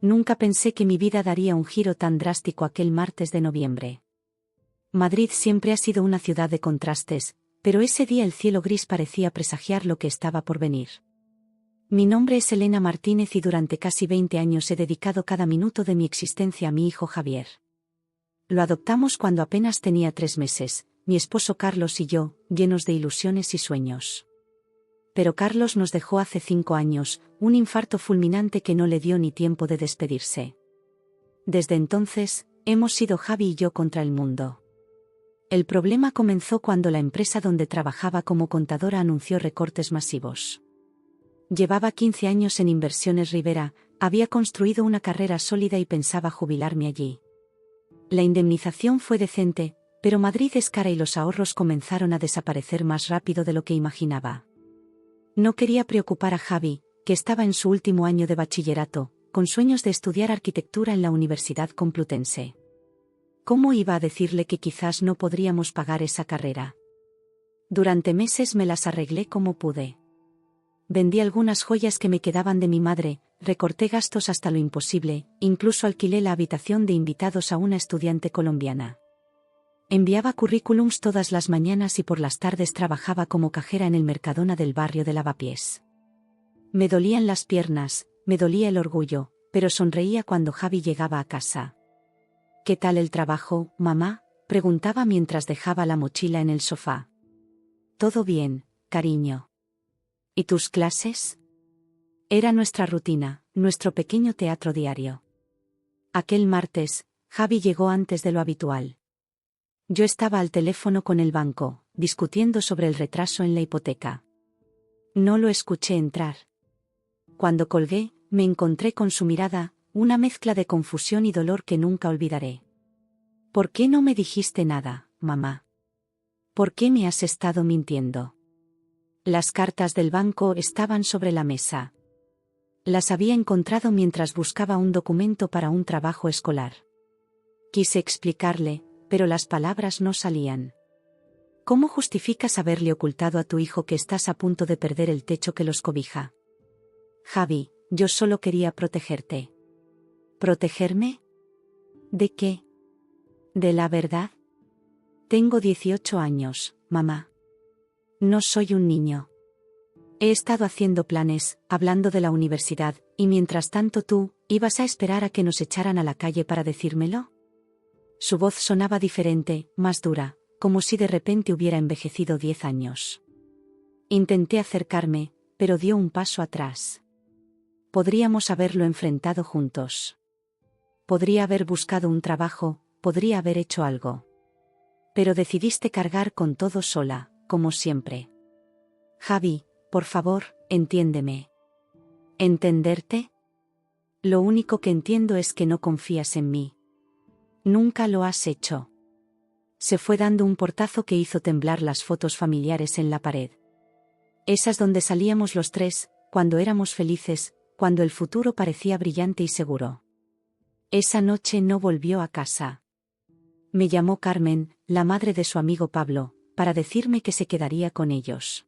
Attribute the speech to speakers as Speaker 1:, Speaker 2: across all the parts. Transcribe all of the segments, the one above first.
Speaker 1: Nunca pensé que mi vida daría un giro tan drástico aquel martes de noviembre. Madrid siempre ha sido una ciudad de contrastes, pero ese día el cielo gris parecía presagiar lo que estaba por venir. Mi nombre es Elena Martínez y durante casi 20 años he dedicado cada minuto de mi existencia a mi hijo Javier. Lo adoptamos cuando apenas tenía 3 meses, mi esposo Carlos y yo, llenos de ilusiones y sueños. Pero Carlos nos dejó hace 5 años, un infarto fulminante que no le dio ni tiempo de despedirse. Desde entonces, hemos sido Javi y yo contra el mundo. El problema comenzó cuando la empresa donde trabajaba como contadora anunció recortes masivos. Llevaba 15 años en Inversiones Rivera, había construido una carrera sólida y pensaba jubilarme allí. La indemnización fue decente, pero Madrid es cara y los ahorros comenzaron a desaparecer más rápido de lo que imaginaba. No quería preocupar a Javi, que estaba en su último año de bachillerato, con sueños de estudiar arquitectura en la Universidad Complutense. ¿Cómo iba a decirle que quizás no podríamos pagar esa carrera? Durante meses me las arreglé como pude. Vendí algunas joyas que me quedaban de mi madre, recorté gastos hasta lo imposible, incluso alquilé la habitación de invitados a una estudiante colombiana. Enviaba currículums todas las mañanas y por las tardes trabajaba como cajera en el Mercadona del barrio de Lavapiés. Me dolían las piernas, me dolía el orgullo, pero sonreía cuando Javi llegaba a casa. ¿Qué tal el trabajo, mamá?, preguntaba mientras dejaba la mochila en el sofá. Todo bien, cariño. ¿Y tus clases? Era nuestra rutina, nuestro pequeño teatro diario. Aquel martes, Javi llegó antes de lo habitual. Yo estaba al teléfono con el banco, discutiendo sobre el retraso en la hipoteca. No lo escuché entrar. Cuando colgué, me encontré con su mirada, una mezcla de confusión y dolor que nunca olvidaré. ¿Por qué no me dijiste nada, mamá? ¿Por qué me has estado mintiendo? Las cartas del banco estaban sobre la mesa. Las había encontrado mientras buscaba un documento para un trabajo escolar. Quise explicarle, pero las palabras no salían. ¿Cómo justificas haberle ocultado a tu hijo que estás a punto de perder el techo que los cobija? Javi, yo solo quería protegerte. ¿Protegerme? ¿De qué? ¿De la verdad? Tengo 18 años, mamá. No soy un niño. He estado haciendo planes, hablando de la universidad, y mientras tanto tú, ¿ibas a esperar a que nos echaran a la calle para decírmelo? Su voz sonaba diferente, más dura, como si de repente hubiera envejecido 10 años. Intenté acercarme, pero dio un paso atrás. Podríamos haberlo enfrentado juntos. Podría haber buscado un trabajo, podría haber hecho algo. Pero decidiste cargar con todo sola, como siempre. Javi, por favor, entiéndeme. ¿Entenderte? Lo único que entiendo es que no confías en mí. Nunca lo has hecho. Se fue dando un portazo que hizo temblar las fotos familiares en la pared. Esas donde salíamos los tres, cuando éramos felices, cuando el futuro parecía brillante y seguro. Esa noche no volvió a casa. Me llamó Carmen, la madre de su amigo Pablo, para decirme que se quedaría con ellos.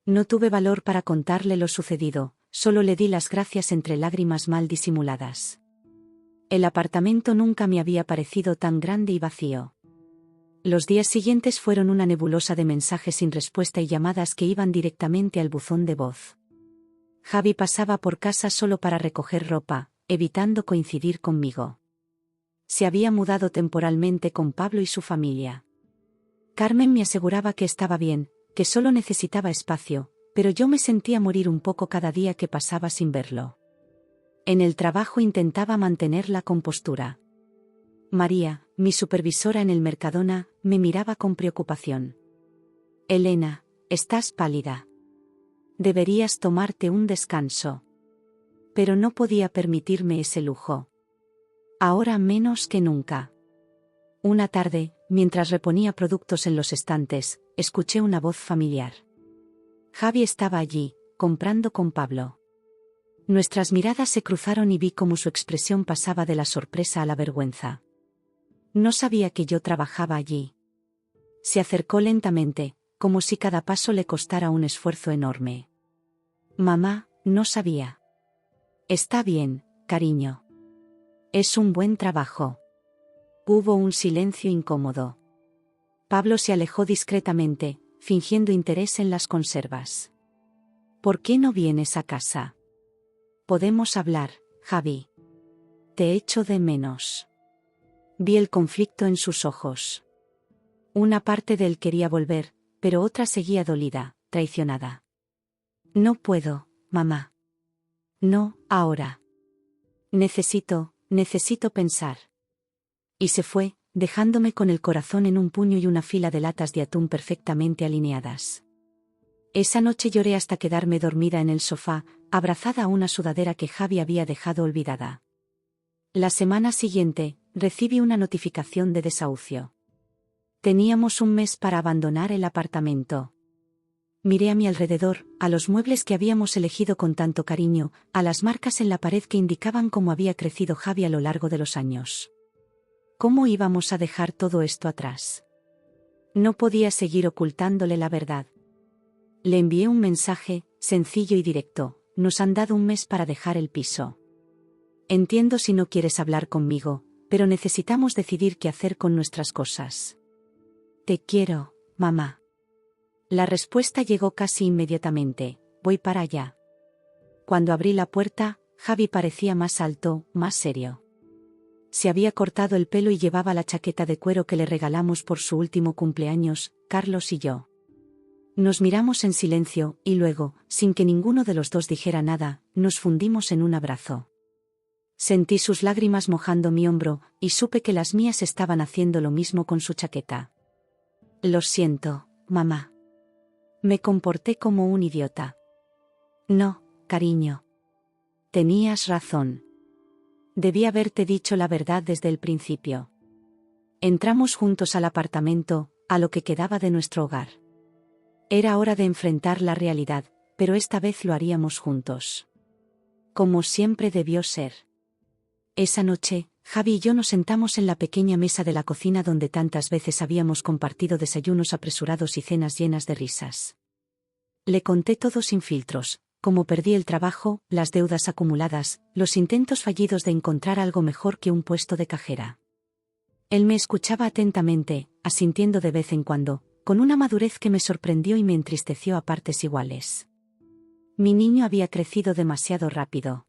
Speaker 1: No tuve valor para contarle lo sucedido, solo le di las gracias entre lágrimas mal disimuladas. El apartamento nunca me había parecido tan grande y vacío. Los días siguientes fueron una nebulosa de mensajes sin respuesta y llamadas que iban directamente al buzón de voz. Javi pasaba por casa solo para recoger ropa, evitando coincidir conmigo. Se había mudado temporalmente con Pablo y su familia. Carmen me aseguraba que estaba bien, que solo necesitaba espacio, pero yo me sentía morir un poco cada día que pasaba sin verlo. En el trabajo intentaba mantener la compostura. María, mi supervisora en el Mercadona, me miraba con preocupación. Elena, estás pálida. Deberías tomarte un descanso. Pero no podía permitirme ese lujo. Ahora menos que nunca. Una tarde, mientras reponía productos en los estantes, escuché una voz familiar. Javi estaba allí, comprando con Pablo. Nuestras miradas se cruzaron y vi cómo su expresión pasaba de la sorpresa a la vergüenza. No sabía que yo trabajaba allí. Se acercó lentamente, como si cada paso le costara un esfuerzo enorme. Mamá, no sabía. Está bien, cariño. Es un buen trabajo. Hubo un silencio incómodo. Pablo se alejó discretamente, fingiendo interés en las conservas. ¿Por qué no vienes a casa? Podemos hablar, Javi. Te echo de menos. Vi el conflicto en sus ojos. Una parte de él quería volver, pero otra seguía dolida, traicionada. No puedo, mamá. No, ahora. Necesito pensar. Y se fue, dejándome con el corazón en un puño y una fila de latas de atún perfectamente alineadas. Esa noche lloré hasta quedarme dormida en el sofá, abrazada a una sudadera que Javi había dejado olvidada. La semana siguiente, recibí una notificación de desahucio. Teníamos un mes para abandonar el apartamento. Miré a mi alrededor, a los muebles que habíamos elegido con tanto cariño, a las marcas en la pared que indicaban cómo había crecido Javi a lo largo de los años. ¿Cómo íbamos a dejar todo esto atrás? No podía seguir ocultándole la verdad. Le envié un mensaje, sencillo y directo: nos han dado un mes para dejar el piso. Entiendo si no quieres hablar conmigo, pero necesitamos decidir qué hacer con nuestras cosas. Te quiero, mamá. La respuesta llegó casi inmediatamente: voy para allá. Cuando abrí la puerta, Javi parecía más alto, más serio. Se había cortado el pelo y llevaba la chaqueta de cuero que le regalamos por su último cumpleaños, Carlos y yo. Nos miramos en silencio, y luego, sin que ninguno de los dos dijera nada, nos fundimos en un abrazo. Sentí sus lágrimas mojando mi hombro, y supe que las mías estaban haciendo lo mismo con su chaqueta. Lo siento, mamá. Me comporté como un idiota. No, cariño. Tenías razón. Debí haberte dicho la verdad desde el principio. Entramos juntos al apartamento, a lo que quedaba de nuestro hogar. Era hora de enfrentar la realidad, pero esta vez lo haríamos juntos. Como siempre debió ser. Esa noche, Javi y yo nos sentamos en la pequeña mesa de la cocina donde tantas veces habíamos compartido desayunos apresurados y cenas llenas de risas. Le conté todo sin filtros: cómo perdí el trabajo, las deudas acumuladas, los intentos fallidos de encontrar algo mejor que un puesto de cajera. Él me escuchaba atentamente, asintiendo de vez en cuando, con una madurez que me sorprendió y me entristeció a partes iguales. Mi niño había crecido demasiado rápido.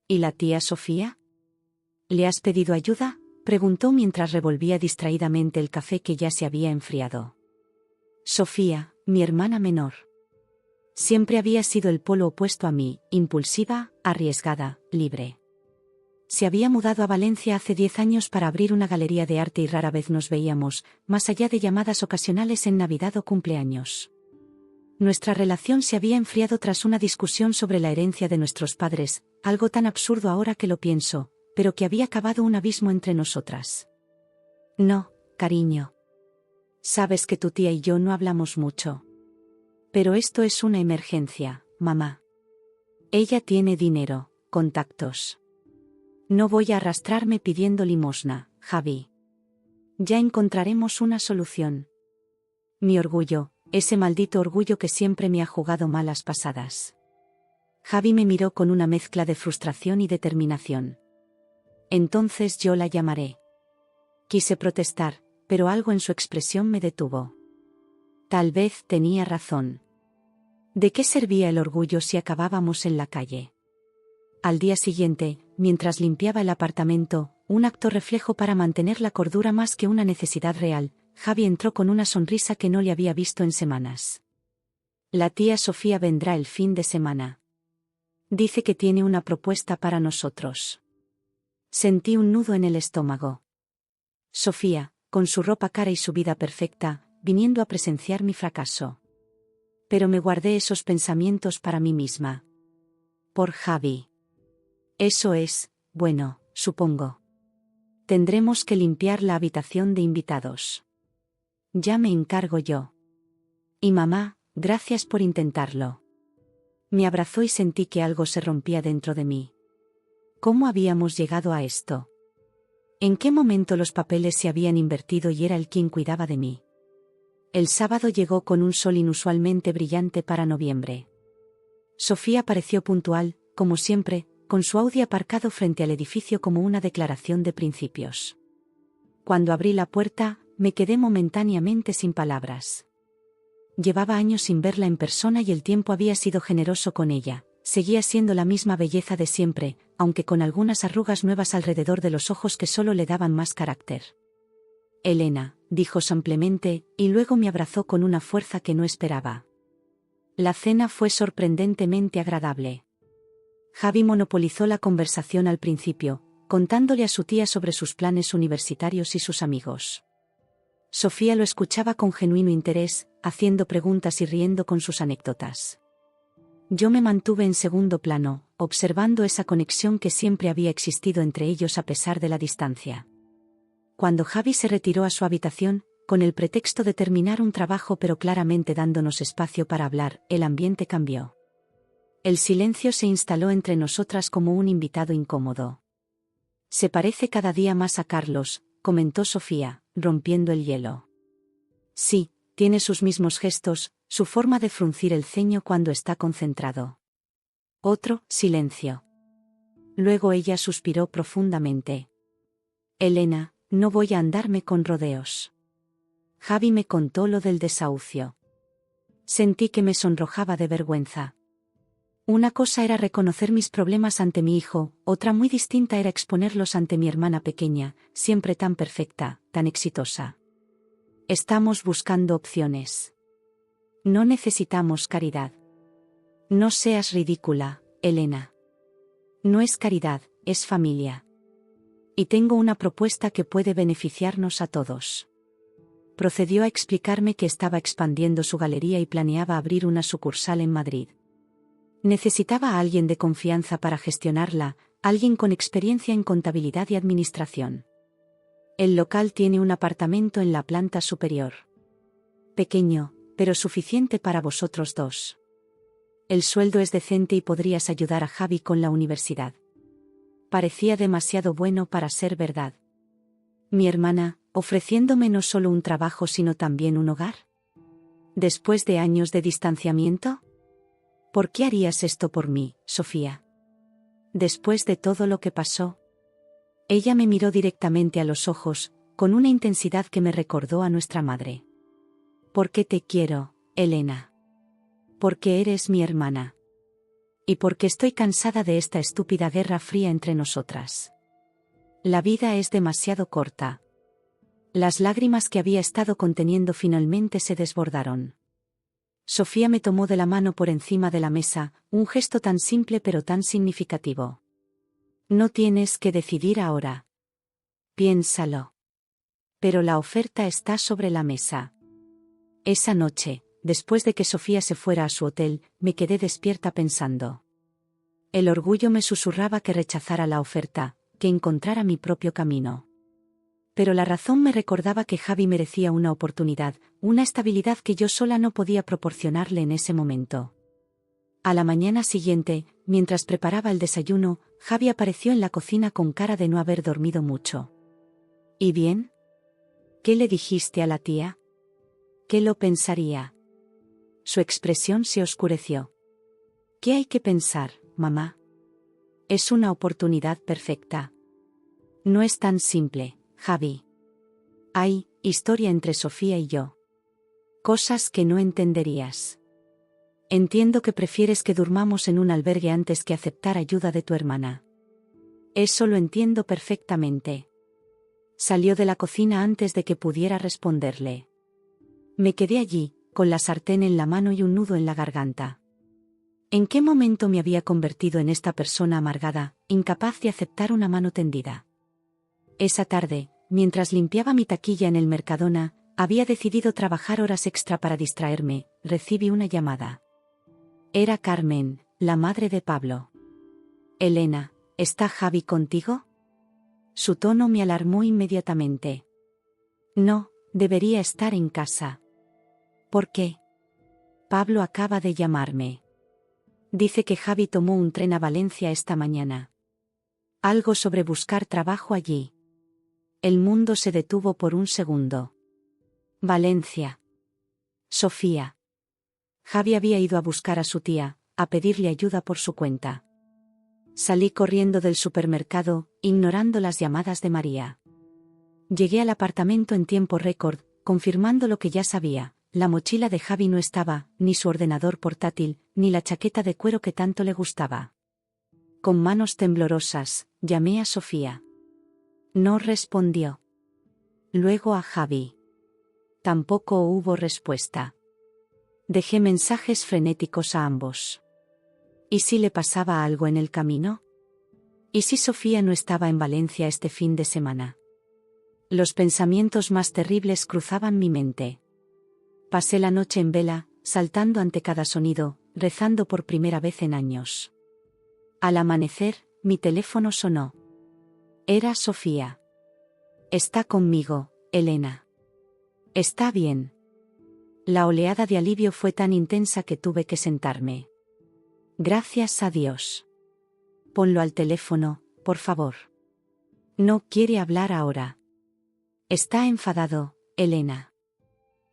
Speaker 1: ¿Y la tía Sofía? ¿Le has pedido ayuda?, preguntó mientras revolvía distraídamente el café que ya se había enfriado. Sofía, mi hermana menor. Siempre había sido el polo opuesto a mí: impulsiva, arriesgada, libre. Se había mudado a Valencia hace 10 años para abrir una galería de arte y rara vez nos veíamos, más allá de llamadas ocasionales en Navidad o cumpleaños. Nuestra relación se había enfriado tras una discusión sobre la herencia de nuestros padres, algo tan absurdo ahora que lo pienso, pero que había cavado un abismo entre nosotras. No, cariño. Sabes que tu tía y yo no hablamos mucho. Pero esto es una emergencia, mamá. Ella tiene dinero, contactos. No voy a arrastrarme pidiendo limosna, Javi. Ya encontraremos una solución. Mi orgullo, ese maldito orgullo que siempre me ha jugado malas pasadas. Javi me miró con una mezcla de frustración y determinación. Entonces yo la llamaré. Quise protestar, pero algo en su expresión me detuvo. Tal vez tenía razón. ¿De qué servía el orgullo si acabábamos en la calle? Al día siguiente, mientras limpiaba el apartamento, un acto reflejo para mantener la cordura más que una necesidad real, Javi entró con una sonrisa que no le había visto en semanas. La tía Sofía vendrá el fin de semana. Dice que tiene una propuesta para nosotros. Sentí un nudo en el estómago. Sofía, con su ropa cara y su vida perfecta, viniendo a presenciar mi fracaso. Pero me guardé esos pensamientos para mí misma. Por Javi. Eso es, bueno, supongo. Tendremos que limpiar la habitación de invitados. Ya me encargo yo. Y mamá, gracias por intentarlo. Me abrazó y sentí que algo se rompía dentro de mí. ¿Cómo habíamos llegado a esto? ¿En qué momento los papeles se habían invertido y era él quien cuidaba de mí? El sábado llegó con un sol inusualmente brillante para noviembre. Sofía pareció puntual, como siempre, con su Audi aparcado frente al edificio como una declaración de principios. Cuando abrí la puerta, me quedé momentáneamente sin palabras. Llevaba años sin verla en persona y el tiempo había sido generoso con ella. Seguía siendo la misma belleza de siempre, aunque con algunas arrugas nuevas alrededor de los ojos que solo le daban más carácter. «Elena», dijo simplemente, y luego me abrazó con una fuerza que no esperaba. La cena fue sorprendentemente agradable. Javi monopolizó la conversación al principio, contándole a su tía sobre sus planes universitarios y sus amigos. Sofía lo escuchaba con genuino interés, haciendo preguntas y riendo con sus anécdotas. Yo me mantuve en segundo plano, observando esa conexión que siempre había existido entre ellos a pesar de la distancia. Cuando Javi se retiró a su habitación, con el pretexto de terminar un trabajo pero claramente dándonos espacio para hablar, el ambiente cambió. El silencio se instaló entre nosotras como un invitado incómodo. «Se parece cada día más a Carlos», comentó Sofía, rompiendo el hielo. «Sí, tiene sus mismos gestos, su forma de fruncir el ceño cuando está concentrado». Otro silencio. Luego ella suspiró profundamente. «Elena, no voy a andarme con rodeos». Javi me contó lo del desahucio. Sentí que me sonrojaba de vergüenza. Una cosa era reconocer mis problemas ante mi hijo, otra muy distinta era exponerlos ante mi hermana pequeña, siempre tan perfecta, tan exitosa. Estamos buscando opciones. No necesitamos caridad. No seas ridícula, Elena. No es caridad, es familia. Y tengo una propuesta que puede beneficiarnos a todos. Procedió a explicarme que estaba expandiendo su galería y planeaba abrir una sucursal en Madrid. Necesitaba a alguien de confianza para gestionarla, alguien con experiencia en contabilidad y administración. El local tiene un apartamento en la planta superior. Pequeño, pero suficiente para vosotros dos. El sueldo es decente y podrías ayudar a Javi con la universidad. Parecía demasiado bueno para ser verdad. Mi hermana, ofreciéndome no solo un trabajo sino también un hogar. ¿Después de años de distanciamiento? ¿Por qué harías esto por mí, Sofía? Después de todo lo que pasó. Ella me miró directamente a los ojos, con una intensidad que me recordó a nuestra madre. Porque te quiero, Elena. Porque eres mi hermana. Y porque estoy cansada de esta estúpida guerra fría entre nosotras. La vida es demasiado corta. Las lágrimas que había estado conteniendo finalmente se desbordaron. Sofía me tomó de la mano por encima de la mesa, un gesto tan simple pero tan significativo. No tienes que decidir ahora. Piénsalo. Pero la oferta está sobre la mesa. Esa noche, después de que Sofía se fuera a su hotel, me quedé despierta pensando. El orgullo me susurraba que rechazara la oferta, que encontrara mi propio camino. Pero la razón me recordaba que Javi merecía una oportunidad, una estabilidad que yo sola no podía proporcionarle en ese momento. A la mañana siguiente, mientras preparaba el desayuno, Javi apareció en la cocina con cara de no haber dormido mucho. ¿Y bien? ¿Qué le dijiste a la tía? ¿Qué lo pensaría? Su expresión se oscureció. ¿Qué hay que pensar, mamá? Es una oportunidad perfecta. No es tan simple, Javi. Hay historia entre Sofía y yo. Cosas que no entenderías. Entiendo que prefieres que durmamos en un albergue antes que aceptar ayuda de tu hermana. Eso lo entiendo perfectamente. Salió de la cocina antes de que pudiera responderle. Me quedé allí, con la sartén en la mano y un nudo en la garganta. ¿En qué momento me había convertido en esta persona amargada, incapaz de aceptar una mano tendida? Esa tarde, mientras limpiaba mi taquilla en el Mercadona, había decidido trabajar horas extra para distraerme. Recibí una llamada. Era Carmen, la madre de Pablo. Elena, ¿está Javi contigo? Su tono me alarmó inmediatamente. No, debería estar en casa. ¿Por qué? Pablo acaba de llamarme. Dice que Javi tomó un tren a Valencia esta mañana. Algo sobre buscar trabajo allí. El mundo se detuvo por un segundo. Valencia. Sofía. Javi había ido a buscar a su tía, a pedirle ayuda por su cuenta. Salí corriendo del supermercado, ignorando las llamadas de María. Llegué al apartamento en tiempo récord, confirmando lo que ya sabía: la mochila de Javi no estaba, ni su ordenador portátil, ni la chaqueta de cuero que tanto le gustaba. Con manos temblorosas, llamé a Sofía. No respondió. Luego a Javi. Tampoco hubo respuesta. Dejé mensajes frenéticos a ambos. ¿Y si le pasaba algo en el camino? ¿Y si Sofía no estaba en Valencia este fin de semana? Los pensamientos más terribles cruzaban mi mente. Pasé la noche en vela, saltando ante cada sonido, rezando por primera vez en años. Al amanecer, mi teléfono sonó. Era Sofía. Está conmigo, Elena. Está bien. La oleada de alivio fue tan intensa que tuve que sentarme. Gracias a Dios. Ponlo al teléfono, por favor. No quiere hablar ahora. Está enfadado, Elena.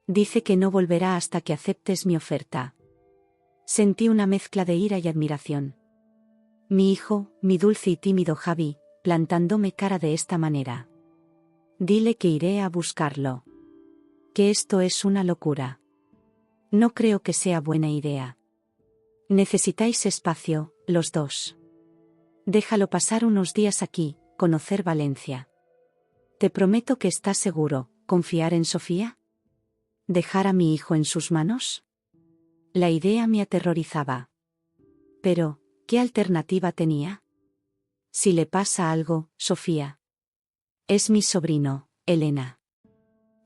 Speaker 1: Dice que no volverá hasta que aceptes mi oferta. Sentí una mezcla de ira y admiración. Mi hijo, mi dulce y tímido Javi, plantándome cara de esta manera. Dile que iré a buscarlo. Que esto es una locura. No creo que sea buena idea. Necesitáis espacio, los dos. Déjalo pasar unos días aquí, conocer Valencia. Te prometo que estás seguro. ¿Confiar en Sofía? ¿Dejar a mi hijo en sus manos? La idea me aterrorizaba. Pero, ¿qué alternativa tenía? Si le pasa algo, Sofía. Es mi sobrino, Elena.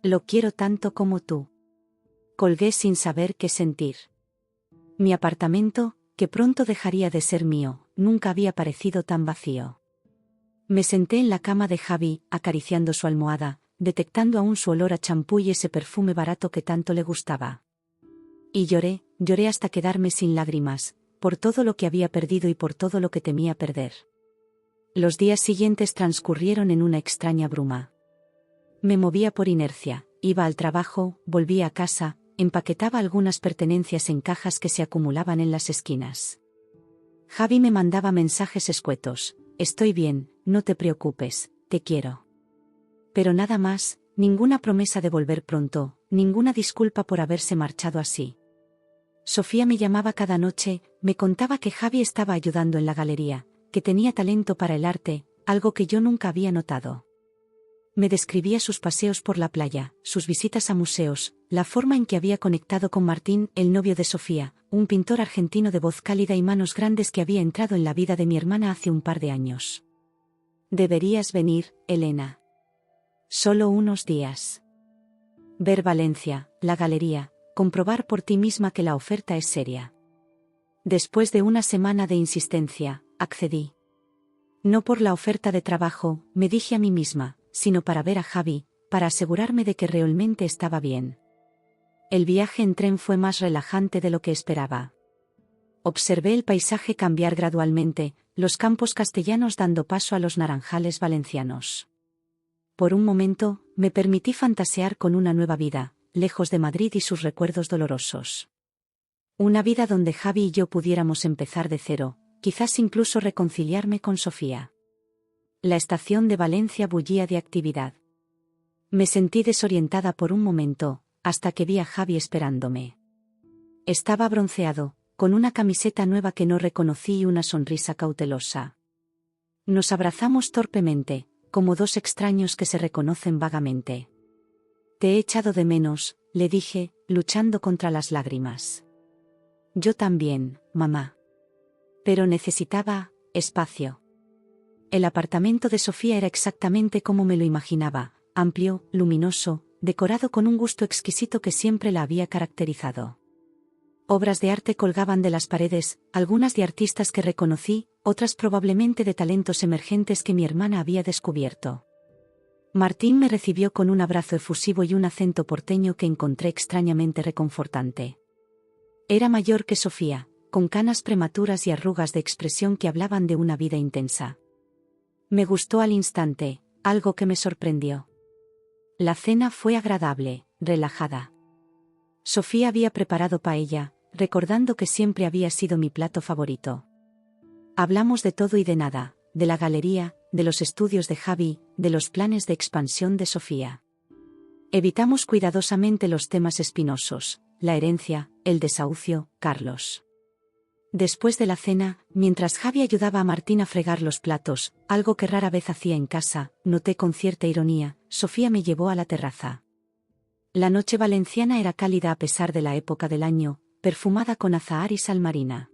Speaker 1: Lo quiero tanto como tú. Colgué sin saber qué sentir. Mi apartamento, que pronto dejaría de ser mío, nunca había parecido tan vacío. Me senté en la cama de Javi, acariciando su almohada, detectando aún su olor a champú y ese perfume barato que tanto le gustaba. Y lloré hasta quedarme sin lágrimas, por todo lo que había perdido y por todo lo que temía perder. Los días siguientes transcurrieron en una extraña bruma. Me movía por inercia, iba al trabajo, volvía a casa, empaquetaba algunas pertenencias en cajas que se acumulaban en las esquinas. Javi me mandaba mensajes escuetos: estoy bien, no te preocupes, te quiero. Pero nada más, ninguna promesa de volver pronto, ninguna disculpa por haberse marchado así. Sofía me llamaba cada noche, me contaba que Javi estaba ayudando en la galería, que tenía talento para el arte, algo que yo nunca había notado. Me describía sus paseos por la playa, sus visitas a museos, la forma en que había conectado con Martín, el novio de Sofía, un pintor argentino de voz cálida y manos grandes que había entrado en la vida de mi hermana hace un par de años. Deberías venir, Elena. Solo unos días. Ver Valencia, la galería, comprobar por ti misma que la oferta es seria. Después de una semana de insistencia, accedí. No por la oferta de trabajo, me dije a mí misma, sino para ver a Javi, para asegurarme de que realmente estaba bien. El viaje en tren fue más relajante de lo que esperaba. Observé el paisaje cambiar gradualmente, los campos castellanos dando paso a los naranjales valencianos. Por un momento, me permití fantasear con una nueva vida, lejos de Madrid y sus recuerdos dolorosos. Una vida donde Javi y yo pudiéramos empezar de cero, quizás incluso reconciliarme con Sofía. La estación de Valencia bullía de actividad. Me sentí desorientada por un momento, hasta que vi a Javi esperándome. Estaba bronceado, con una camiseta nueva que no reconocí y una sonrisa cautelosa. Nos abrazamos torpemente, como dos extraños que se reconocen vagamente. Te he echado de menos, le dije, luchando contra las lágrimas. Yo también, mamá. Pero necesitaba espacio. El apartamento de Sofía era exactamente como me lo imaginaba, amplio, luminoso, decorado con un gusto exquisito que siempre la había caracterizado. Obras de arte colgaban de las paredes, algunas de artistas que reconocí, otras probablemente de talentos emergentes que mi hermana había descubierto. Martín me recibió con un abrazo efusivo y un acento porteño que encontré extrañamente reconfortante. Era mayor que Sofía, con canas prematuras y arrugas de expresión que hablaban de una vida intensa. Me gustó al instante, algo que me sorprendió. La cena fue agradable, relajada. Sofía había preparado paella, recordando que siempre había sido mi plato favorito. Hablamos de todo y de nada, de la galería, de los estudios de Javi, de los planes de expansión de Sofía. Evitamos cuidadosamente los temas espinosos, la herencia, el desahucio, Carlos. Después de la cena, mientras Javi ayudaba a Martín a fregar los platos, algo que rara vez hacía en casa, noté con cierta ironía, Sofía me llevó a la terraza. La noche valenciana era cálida a pesar de la época del año, perfumada con azahar y sal marina.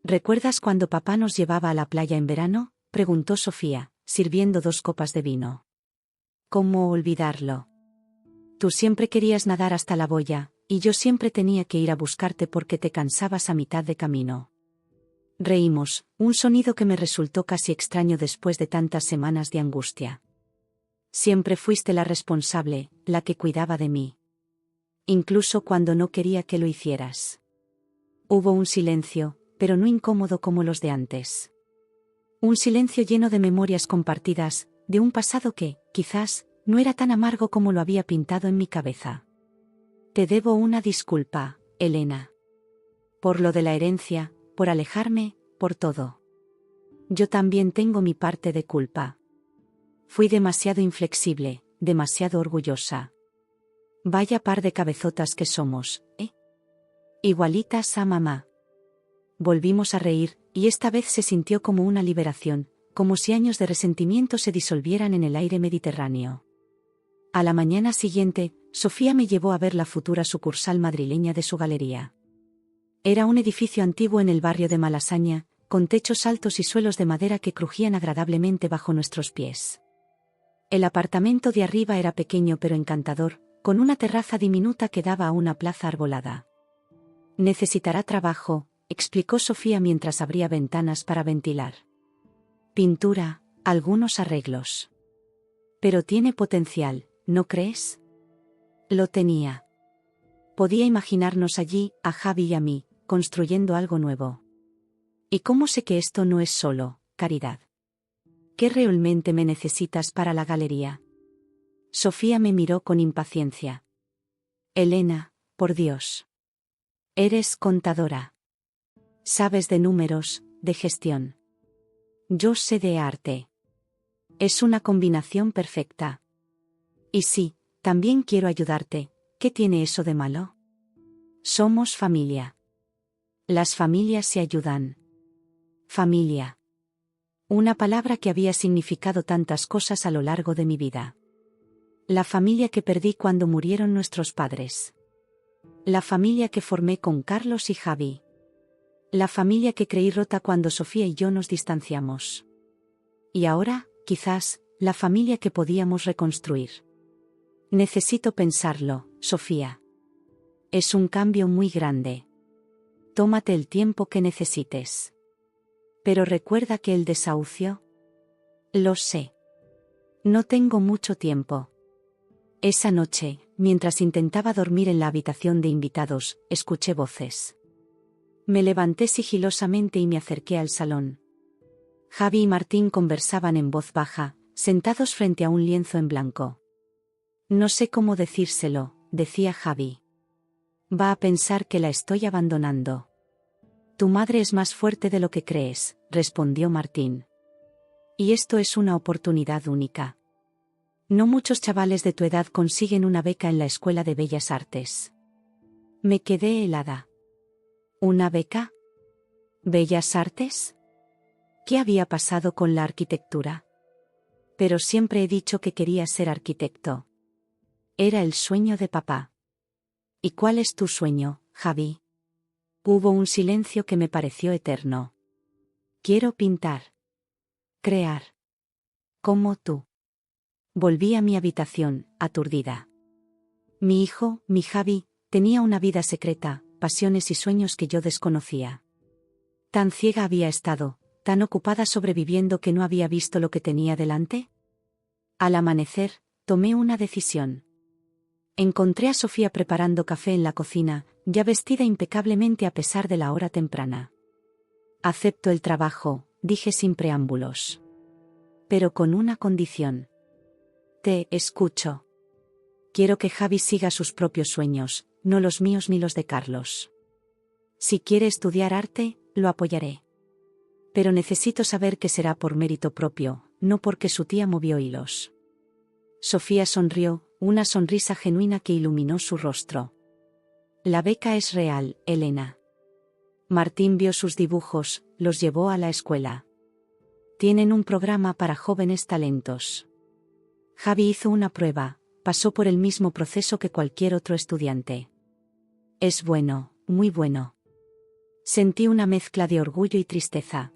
Speaker 1: ¿Recuerdas cuando papá nos llevaba a la playa en verano?, preguntó Sofía, sirviendo 2 copas de vino. ¿Cómo olvidarlo? Tú siempre querías nadar hasta la boya, y yo siempre tenía que ir a buscarte porque te cansabas a mitad de camino. Reímos, un sonido que me resultó casi extraño después de tantas semanas de angustia. Siempre fuiste la responsable, la que cuidaba de mí. Incluso cuando no quería que lo hicieras. Hubo un silencio, pero no incómodo como los de antes. Un silencio lleno de memorias compartidas, de un pasado que, quizás, no era tan amargo como lo había pintado en mi cabeza. Te debo una disculpa, Elena. Por lo de la herencia, por alejarme, por todo. Yo también tengo mi parte de culpa. Fui demasiado inflexible, demasiado orgullosa. Vaya par de cabezotas que somos, ¿eh? Igualitas a mamá. Volvimos a reír, y esta vez se sintió como una liberación, como si años de resentimiento se disolvieran en el aire mediterráneo. A la mañana siguiente, Sofía me llevó a ver la futura sucursal madrileña de su galería. Era un edificio antiguo en el barrio de Malasaña, con techos altos y suelos de madera que crujían agradablemente bajo nuestros pies. El apartamento de arriba era pequeño pero encantador, con una terraza diminuta que daba a una plaza arbolada. Necesitará trabajo, explicó Sofía mientras abría ventanas para ventilar. Pintura, algunos arreglos. Pero tiene potencial, ¿no crees? Lo tenía. Podía imaginarnos allí, a Javi y a mí, construyendo algo nuevo. ¿Y cómo sé que esto no es solo caridad? ¿Qué realmente me necesitas para la galería? Sofía me miró con impaciencia. Elena, por Dios. Eres contadora. Sabes de números, de gestión. Yo sé de arte. Es una combinación perfecta. Y sí, también quiero ayudarte. ¿Qué tiene eso de malo? Somos familia. Las familias se ayudan. Familia. Una palabra que había significado tantas cosas a lo largo de mi vida. La familia que perdí cuando murieron nuestros padres. La familia que formé con Carlos y Javi. La familia que creí rota cuando Sofía y yo nos distanciamos. Y ahora, quizás, la familia que podíamos reconstruir. Necesito pensarlo, Sofía. Es un cambio muy grande. Tómate el tiempo que necesites. Pero recuerda que el desahucio. Lo sé. No tengo mucho tiempo. Esa noche, mientras intentaba dormir en la habitación de invitados, escuché voces. Me levanté sigilosamente y me acerqué al salón. Javi y Martín conversaban en voz baja, sentados frente a un lienzo en blanco. No sé cómo decírselo, decía Javi. Va a pensar que la estoy abandonando. Tu madre es más fuerte de lo que crees, respondió Martín. Y esto es una oportunidad única. No muchos chavales de tu edad consiguen una beca en la Escuela de Bellas Artes. Me quedé helada. ¿Una beca? ¿Bellas Artes? ¿Qué había pasado con la arquitectura? Pero siempre he dicho que quería ser arquitecto. Era el sueño de papá. ¿Y cuál es tu sueño, Javi? Hubo un silencio que me pareció eterno. Quiero pintar. Crear. Como tú. Volví a mi habitación, aturdida. Mi hijo, mi Javi, tenía una vida secreta, pasiones y sueños que yo desconocía. Tan ciega había estado, tan ocupada sobreviviendo que no había visto lo que tenía delante. Al amanecer, tomé una decisión. Encontré a Sofía preparando café en la cocina, ya vestida impecablemente a pesar de la hora temprana. Acepto el trabajo, dije sin preámbulos. Pero con una condición. Te escucho. Quiero que Javi siga sus propios sueños, no los míos ni los de Carlos. Si quiere estudiar arte, lo apoyaré. Pero necesito saber que será por mérito propio, no porque su tía movió hilos. Sofía sonrió, una sonrisa genuina que iluminó su rostro. La beca es real, Elena. Martín vio sus dibujos, los llevó a la escuela. Tienen un programa para jóvenes talentos. Javi hizo una prueba, pasó por el mismo proceso que cualquier otro estudiante. Es bueno, muy bueno. Sentí una mezcla de orgullo y tristeza.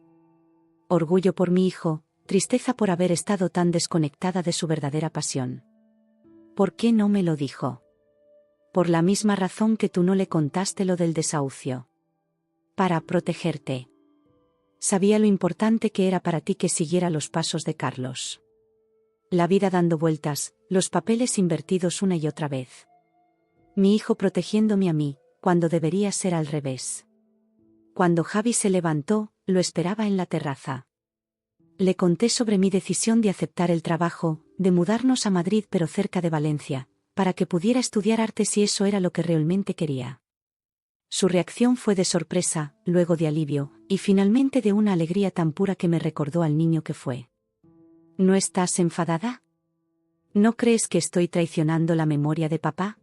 Speaker 1: Orgullo por mi hijo, tristeza por haber estado tan desconectada de su verdadera pasión. ¿Por qué no me lo dijo? Por la misma razón que tú no le contaste lo del desahucio. Para protegerte. Sabía lo importante que era para ti que siguiera los pasos de Carlos. La vida dando vueltas, los papeles invertidos una y otra vez. Mi hijo protegiéndome a mí, cuando debería ser al revés. Cuando Javi se levantó, lo esperaba en la terraza. Le conté sobre mi decisión de aceptar el trabajo, de mudarnos a Madrid pero cerca de Valencia, para que pudiera estudiar arte si eso era lo que realmente quería. Su reacción fue de sorpresa, luego de alivio, y finalmente de una alegría tan pura que me recordó al niño que fue. ¿No estás enfadada? ¿No crees que estoy traicionando la memoria de papá?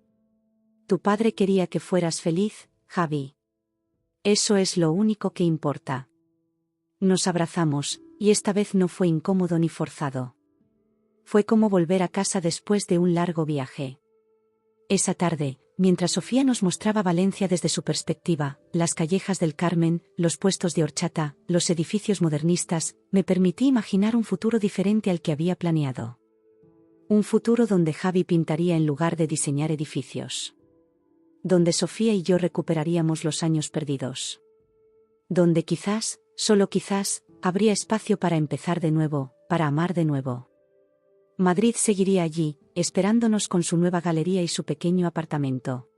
Speaker 1: Tu padre quería que fueras feliz, Javi. Eso es lo único que importa. Nos abrazamos, y esta vez no fue incómodo ni forzado. Fue como volver a casa después de un largo viaje. Esa tarde, mientras Sofía nos mostraba Valencia desde su perspectiva, las callejas del Carmen, los puestos de horchata, los edificios modernistas, me permití imaginar un futuro diferente al que había planeado. Un futuro donde Javi pintaría en lugar de diseñar edificios. Donde Sofía y yo recuperaríamos los años perdidos. Donde quizás, solo quizás, habría espacio para empezar de nuevo, para amar de nuevo. Madrid seguiría allí, esperándonos con su nueva galería y su pequeño apartamento.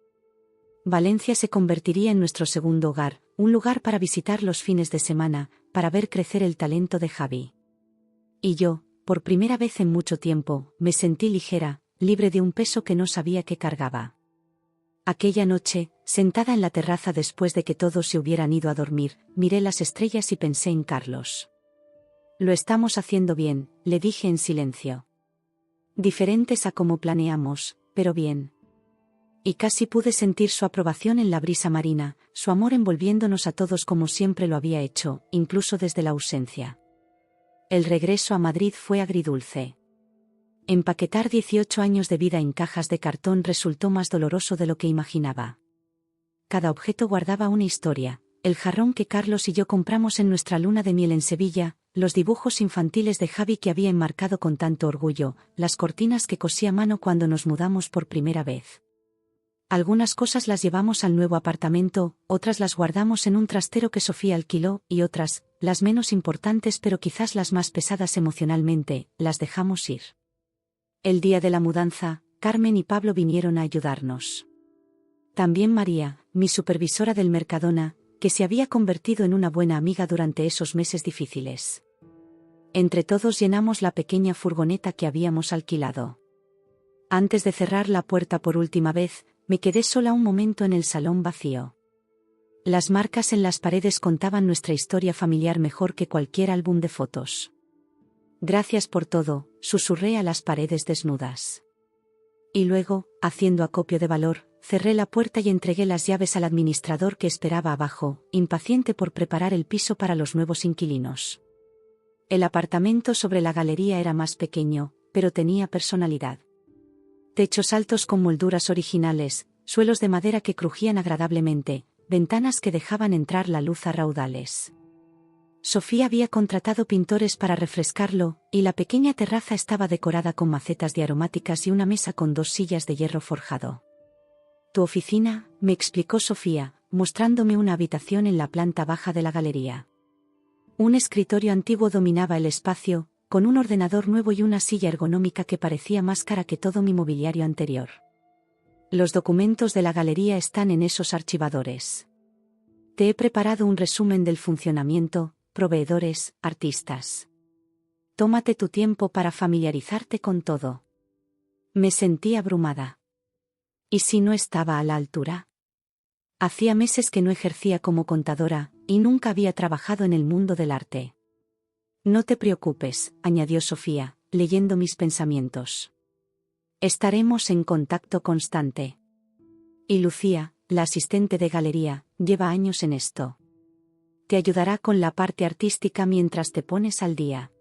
Speaker 1: Valencia se convertiría en nuestro segundo hogar, un lugar para visitar los fines de semana, para ver crecer el talento de Javi. Y yo, por primera vez en mucho tiempo, me sentí ligera, libre de un peso que no sabía que cargaba. Aquella noche, sentada en la terraza después de que todos se hubieran ido a dormir, miré las estrellas y pensé en Carlos. Lo estamos haciendo bien, le dije en silencio. Diferentes a como planeamos, pero bien. Y casi pude sentir su aprobación en la brisa marina, su amor envolviéndonos a todos como siempre lo había hecho, incluso desde la ausencia. El regreso a Madrid fue agridulce. Empaquetar 18 años de vida en cajas de cartón resultó más doloroso de lo que imaginaba. Cada objeto guardaba una historia, el jarrón que Carlos y yo compramos en nuestra luna de miel en Sevilla, los dibujos infantiles de Javi que había enmarcado con tanto orgullo, las cortinas que cosí a mano cuando nos mudamos por primera vez. Algunas cosas las llevamos al nuevo apartamento, otras las guardamos en un trastero que Sofía alquiló, y otras, las menos importantes pero quizás las más pesadas emocionalmente, las dejamos ir. El día de la mudanza, Carmen y Pablo vinieron a ayudarnos. También María, mi supervisora del Mercadona, que se había convertido en una buena amiga durante esos meses difíciles. Entre todos llenamos la pequeña furgoneta que habíamos alquilado. Antes de cerrar la puerta por última vez, me quedé sola un momento en el salón vacío. Las marcas en las paredes contaban nuestra historia familiar mejor que cualquier álbum de fotos. Gracias por todo, susurré a las paredes desnudas. Y luego, haciendo acopio de valor, cerré la puerta y entregué las llaves al administrador que esperaba abajo, impaciente por preparar el piso para los nuevos inquilinos. El apartamento sobre la galería era más pequeño, pero tenía personalidad. Techos altos con molduras originales, suelos de madera que crujían agradablemente, ventanas que dejaban entrar la luz a raudales. Sofía había contratado pintores para refrescarlo, y la pequeña terraza estaba decorada con macetas de aromáticas y una mesa con 2 sillas de hierro forjado. «Tu oficina», me explicó Sofía, mostrándome una habitación en la planta baja de la galería. Un escritorio antiguo dominaba el espacio, con un ordenador nuevo y una silla ergonómica que parecía más cara que todo mi mobiliario anterior. Los documentos de la galería están en esos archivadores. Te he preparado un resumen del funcionamiento, proveedores, artistas. Tómate tu tiempo para familiarizarte con todo. Me sentí abrumada. ¿Y si no estaba a la altura? Hacía meses que no ejercía como contadora, y nunca había trabajado en el mundo del arte. No te preocupes, añadió Sofía, leyendo mis pensamientos. Estaremos en contacto constante. Y Lucía, la asistente de galería, lleva años en esto. Te ayudará con la parte artística mientras te pones al día.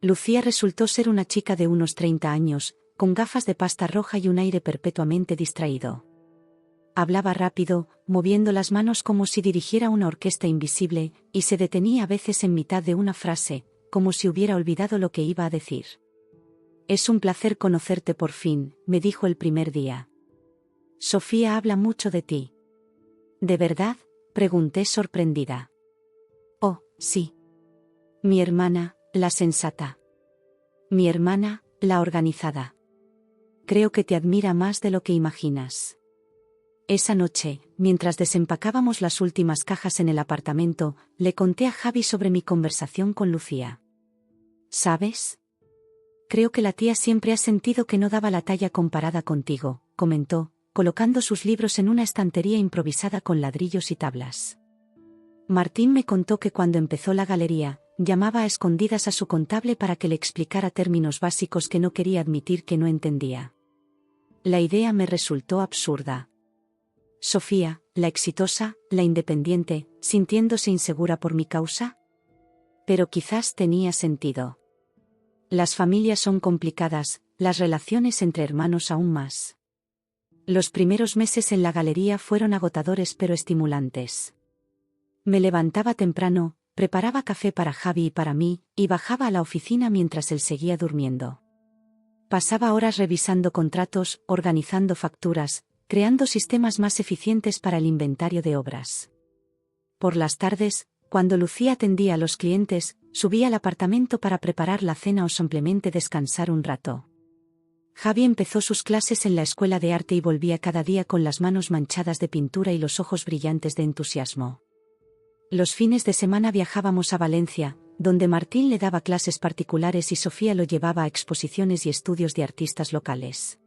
Speaker 1: Lucía resultó ser una chica de unos 30 años, con gafas de pasta roja y un aire perpetuamente distraído. Hablaba rápido, moviendo las manos como si dirigiera una orquesta invisible, y se detenía a veces en mitad de una frase, como si hubiera olvidado lo que iba a decir. Es un placer conocerte por fin, me dijo el primer día. Sofía habla mucho de ti. ¿De verdad?, pregunté sorprendida. Oh, sí. Mi hermana, la sensata. Mi hermana, la organizada. Creo que te admira más de lo que imaginas. Esa noche, mientras desempacábamos las últimas cajas en el apartamento, le conté a Javi sobre mi conversación con Lucía. ¿Sabes? Creo que la tía siempre ha sentido que no daba la talla comparada contigo, comentó, colocando sus libros en una estantería improvisada con ladrillos y tablas. Martín me contó que cuando empezó la galería, llamaba a escondidas a su contable para que le explicara términos básicos que no quería admitir que no entendía. La idea me resultó absurda. Sofía, la exitosa, la independiente, sintiéndose insegura por mi causa. Pero quizás tenía sentido. Las familias son complicadas, las relaciones entre hermanos aún más. Los primeros meses en la galería fueron agotadores pero estimulantes. Me levantaba temprano, preparaba café para Javi y para mí, y bajaba a la oficina mientras él seguía durmiendo. Pasaba horas revisando contratos, organizando facturas, creando sistemas más eficientes para el inventario de obras. Por las tardes, cuando Lucía atendía a los clientes, subía al apartamento para preparar la cena o simplemente descansar un rato. Javi empezó sus clases en la escuela de arte y volvía cada día con las manos manchadas de pintura y los ojos brillantes de entusiasmo. Los fines de semana viajábamos a Valencia, donde Martín le daba clases particulares y Sofía lo llevaba a exposiciones y estudios de artistas locales.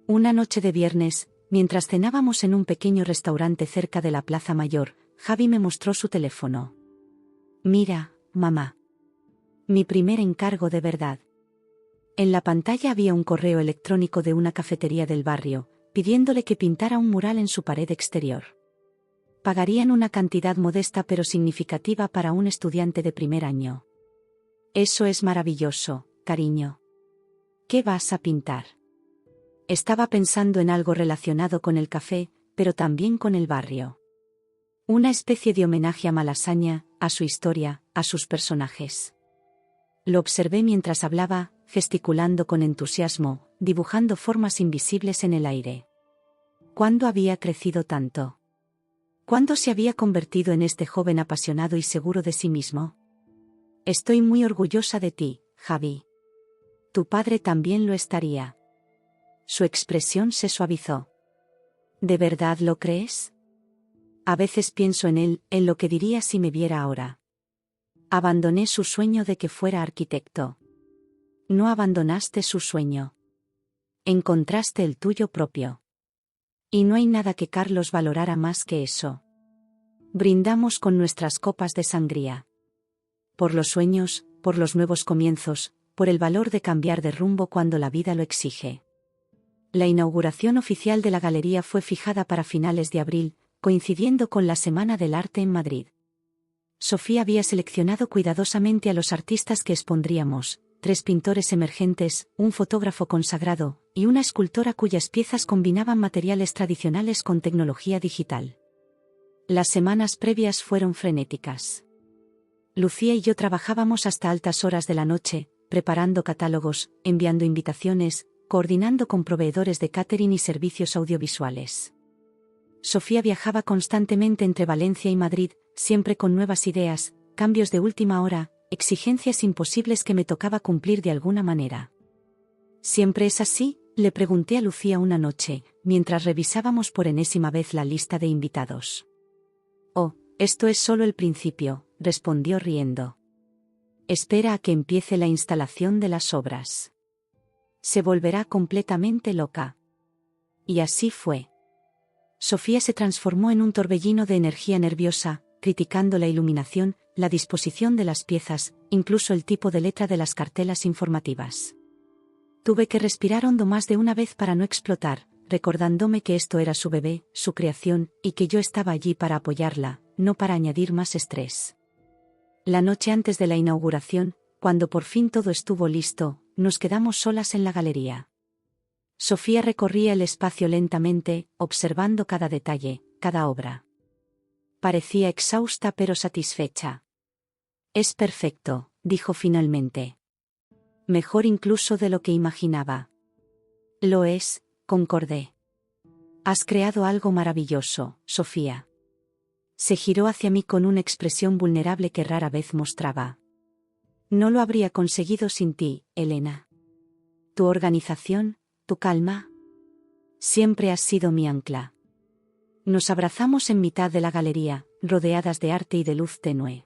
Speaker 1: Una noche de viernes, mientras cenábamos en un pequeño restaurante cerca de la Plaza Mayor, Javi me mostró su teléfono. Mira, mamá. Mi primer encargo de verdad. En la pantalla había un correo electrónico de una cafetería del barrio, pidiéndole que pintara un mural en su pared exterior. Pagarían una cantidad modesta pero significativa para un estudiante de primer año. Eso es maravilloso, cariño. ¿Qué vas a pintar? Estaba pensando en algo relacionado con el café, pero también con el barrio. Una especie de homenaje a Malasaña, a su historia, a sus personajes. Lo observé mientras hablaba, gesticulando con entusiasmo, dibujando formas invisibles en el aire. ¿Cuándo había crecido tanto? ¿Cuándo se había convertido en este joven apasionado y seguro de sí mismo? Estoy muy orgullosa de ti, Javi. Tu padre también lo estaría. Su expresión se suavizó. ¿De verdad lo crees? A veces pienso en él, en lo que diría si me viera ahora. Abandoné su sueño de que fuera arquitecto. No abandonaste su sueño. Encontraste el tuyo propio. Y no hay nada que Carlos valorara más que eso. Brindamos con nuestras copas de sangría. Por los sueños, por los nuevos comienzos, por el valor de cambiar de rumbo cuando la vida lo exige. La inauguración oficial de la galería fue fijada para finales de abril, coincidiendo con la Semana del Arte en Madrid. Sofía había seleccionado cuidadosamente a los artistas que expondríamos, 3 pintores emergentes, un fotógrafo consagrado, y una escultora cuyas piezas combinaban materiales tradicionales con tecnología digital. Las semanas previas fueron frenéticas. Lucía y yo trabajábamos hasta altas horas de la noche, preparando catálogos, enviando invitaciones, coordinando con proveedores de catering y servicios audiovisuales. Sofía viajaba constantemente entre Valencia y Madrid, siempre con nuevas ideas, cambios de última hora, exigencias imposibles que me tocaba cumplir de alguna manera. ¿Siempre es así?, le pregunté a Lucía una noche, mientras revisábamos por enésima vez la lista de invitados. Oh, esto es solo el principio, respondió riendo. Espera a que empiece la instalación de las obras. Se volverá completamente loca. Y así fue. Sofía se transformó en un torbellino de energía nerviosa, criticando la iluminación, la disposición de las piezas, incluso el tipo de letra de las cartelas informativas. Tuve que respirar hondo más de una vez para no explotar, recordándome que esto era su bebé, su creación, y que yo estaba allí para apoyarla, no para añadir más estrés. La noche antes de la inauguración, cuando por fin todo estuvo listo, nos quedamos solas en la galería. Sofía recorría el espacio lentamente, observando cada detalle, cada obra. Parecía exhausta pero satisfecha. «Es perfecto», dijo finalmente. «Mejor incluso de lo que imaginaba». «Lo es», concordé. «Has creado algo maravilloso, Sofía». Se giró hacia mí con una expresión vulnerable que rara vez mostraba. «No lo habría conseguido sin ti, Elena. Tu organización, tu calma. Siempre has sido mi ancla». Nos abrazamos en mitad de la galería, rodeadas de arte y de luz tenue.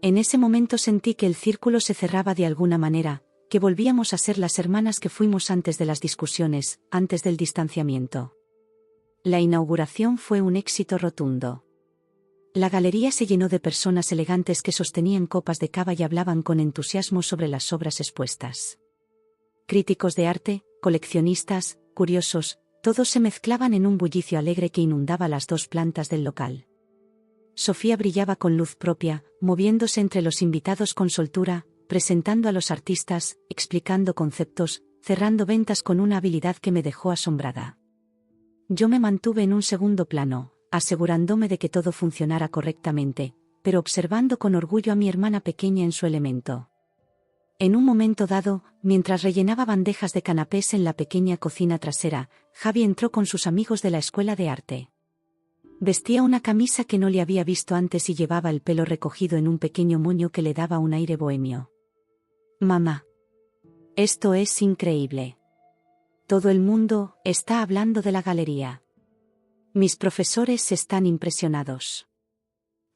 Speaker 1: En ese momento sentí que el círculo se cerraba de alguna manera, que volvíamos a ser las hermanas que fuimos antes de las discusiones, antes del distanciamiento. La inauguración fue un éxito rotundo. La galería se llenó de personas elegantes que sostenían copas de cava y hablaban con entusiasmo sobre las obras expuestas. Críticos de arte, coleccionistas, curiosos, todos se mezclaban en un bullicio alegre que inundaba las dos plantas del local. Sofía brillaba con luz propia, moviéndose entre los invitados con soltura, presentando a los artistas, explicando conceptos, cerrando ventas con una habilidad que me dejó asombrada. Yo me mantuve en un segundo plano, asegurándome de que todo funcionara correctamente, pero observando con orgullo a mi hermana pequeña en su elemento. En un momento dado, mientras rellenaba bandejas de canapés en la pequeña cocina trasera, Javi entró con sus amigos de la escuela de arte. Vestía una camisa que no le había visto antes y llevaba el pelo recogido en un pequeño moño que le daba un aire bohemio. «Mamá. Esto es increíble. Todo el mundo está hablando de la galería. Mis profesores están impresionados».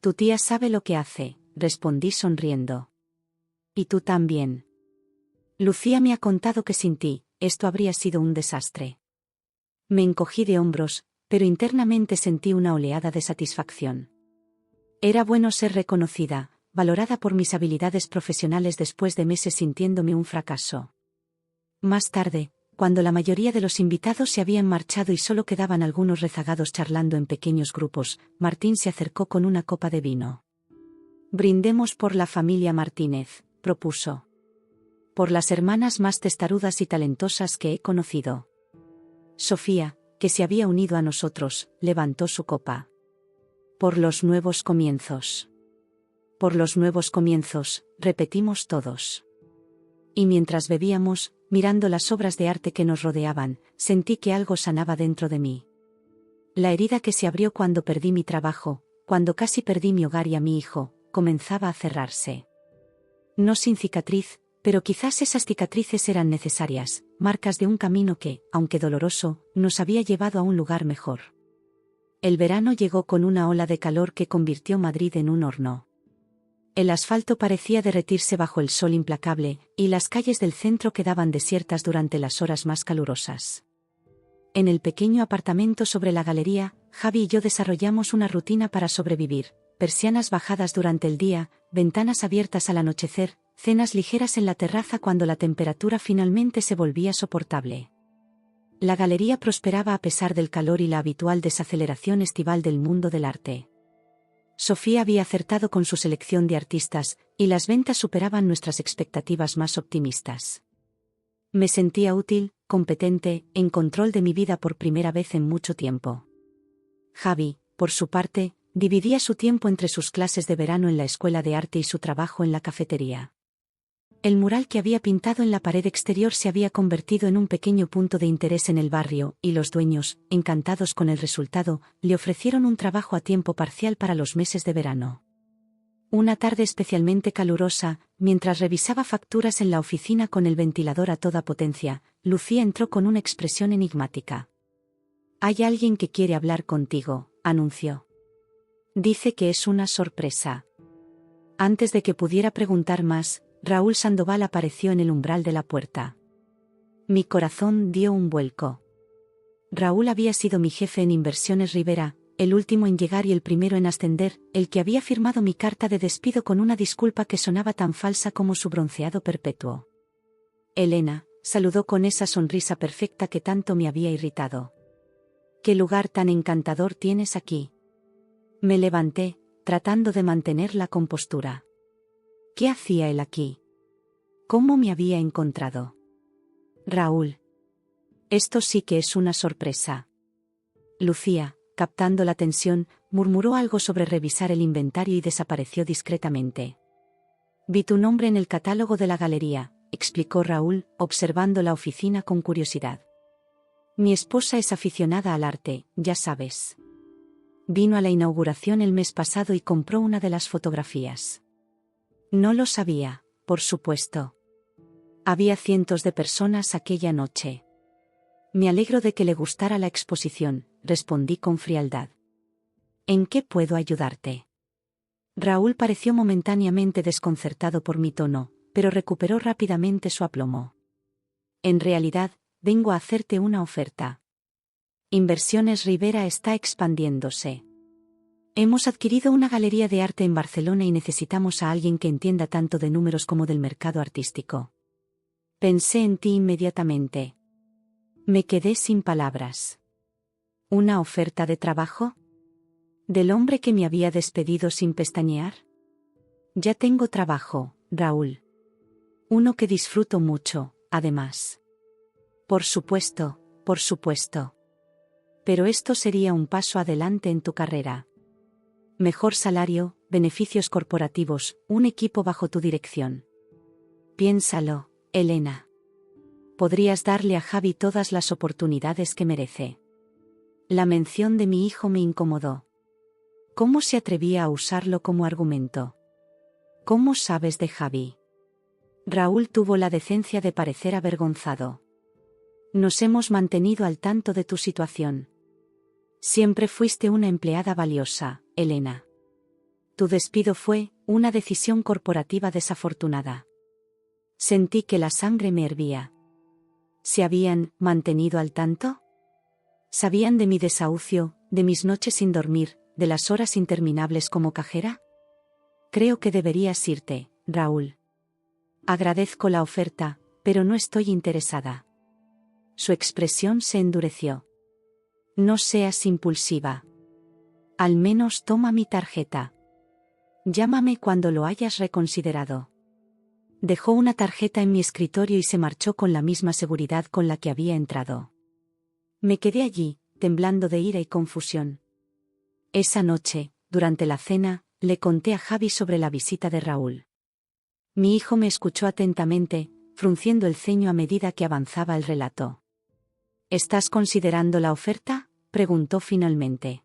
Speaker 1: «Tu tía sabe lo que hace», respondí sonriendo. «Y tú también. Lucía me ha contado que sin ti, esto habría sido un desastre». Me encogí de hombros, pero internamente sentí una oleada de satisfacción. Era bueno ser reconocida, valorada por mis habilidades profesionales después de meses sintiéndome un fracaso. Más tarde, cuando la mayoría de los invitados se habían marchado y solo quedaban algunos rezagados charlando en pequeños grupos, Martín se acercó con una copa de vino. «Brindemos por la familia Martínez», propuso. «Por las hermanas más testarudas y talentosas que he conocido». Sofía, que se había unido a nosotros, levantó su copa. «Por los nuevos comienzos». «Por los nuevos comienzos», repetimos todos. Y mientras bebíamos, mirando las obras de arte que nos rodeaban, sentí que algo sanaba dentro de mí. La herida que se abrió cuando perdí mi trabajo, cuando casi perdí mi hogar y a mi hijo, comenzaba a cerrarse. No sin cicatriz, pero quizás esas cicatrices eran necesarias, marcas de un camino que, aunque doloroso, nos había llevado a un lugar mejor. El verano llegó con una ola de calor que convirtió Madrid en un horno. El asfalto parecía derretirse bajo el sol implacable, y las calles del centro quedaban desiertas durante las horas más calurosas. En el pequeño apartamento sobre la galería, Javi y yo desarrollamos una rutina para sobrevivir: persianas bajadas durante el día, ventanas abiertas al anochecer, cenas ligeras en la terraza cuando la temperatura finalmente se volvía soportable. La galería prosperaba a pesar del calor y la habitual desaceleración estival del mundo del arte. Sofía había acertado con su selección de artistas, y las ventas superaban nuestras expectativas más optimistas. Me sentía útil, competente, en control de mi vida por primera vez en mucho tiempo. Javi, por su parte, dividía su tiempo entre sus clases de verano en la escuela de arte y su trabajo en la cafetería. El mural que había pintado en la pared exterior se había convertido en un pequeño punto de interés en el barrio, y los dueños, encantados con el resultado, le ofrecieron un trabajo a tiempo parcial para los meses de verano. Una tarde especialmente calurosa, mientras revisaba facturas en la oficina con el ventilador a toda potencia, Lucía entró con una expresión enigmática. «Hay alguien que quiere hablar contigo», anunció. «Dice que es una sorpresa». Antes de que pudiera preguntar más, Raúl Sandoval apareció en el umbral de la puerta. Mi corazón dio un vuelco. Raúl había sido mi jefe en Inversiones Rivera, el último en llegar y el primero en ascender, el que había firmado mi carta de despido con una disculpa que sonaba tan falsa como su bronceado perpetuo. Elena, saludó con esa sonrisa perfecta que tanto me había irritado. «¿Qué lugar tan encantador tienes aquí?» Me levanté, tratando de mantener la compostura. ¿Qué hacía él aquí? ¿Cómo me había encontrado? Raúl. Esto sí que es una sorpresa. Lucía, captando la tensión, murmuró algo sobre revisar el inventario y desapareció discretamente. Vi tu nombre en el catálogo de la galería, explicó Raúl, observando la oficina con curiosidad. Mi esposa es aficionada al arte, ya sabes. Vino a la inauguración el mes pasado y compró una de las fotografías. No lo sabía, por supuesto. Había cientos de personas aquella noche. Me alegro de que le gustara la exposición, respondí con frialdad. ¿En qué puedo ayudarte? Raúl pareció momentáneamente desconcertado por mi tono, pero recuperó rápidamente su aplomo. En realidad, vengo a hacerte una oferta. Inversiones Rivera está expandiéndose. Hemos adquirido una galería de arte en Barcelona y necesitamos a alguien que entienda tanto de números como del mercado artístico. Pensé en ti inmediatamente. Me quedé sin palabras. ¿Una oferta de trabajo? ¿Del hombre que me había despedido sin pestañear? Ya tengo trabajo, Raúl. Uno que disfruto mucho, además. Por supuesto, por supuesto. Pero esto sería un paso adelante en tu carrera. Mejor salario, beneficios corporativos, un equipo bajo tu dirección. Piénsalo, Elena. Podrías darle a Javi todas las oportunidades que merece. La mención de mi hijo me incomodó. ¿Cómo se atrevía a usarlo como argumento? ¿Cómo sabes de Javi? Raúl tuvo la decencia de parecer avergonzado. Nos hemos mantenido al tanto de tu situación. Siempre fuiste una empleada valiosa, Elena. Tu despido fue una decisión corporativa desafortunada. Sentí que la sangre me hervía. ¿Se habían mantenido al tanto? ¿Sabían de mi desahucio, de mis noches sin dormir, de las horas interminables como cajera? Creo que deberías irte, Raúl. Agradezco la oferta, pero no estoy interesada. Su expresión se endureció. No seas impulsiva. Al menos toma mi tarjeta. Llámame cuando lo hayas reconsiderado. Dejó una tarjeta en mi escritorio y se marchó con la misma seguridad con la que había entrado. Me quedé allí, temblando de ira y confusión. Esa noche, durante la cena, le conté a Javi sobre la visita de Raúl. Mi hijo me escuchó atentamente, frunciendo el ceño a medida que avanzaba el relato. ¿Estás considerando la oferta?, preguntó finalmente.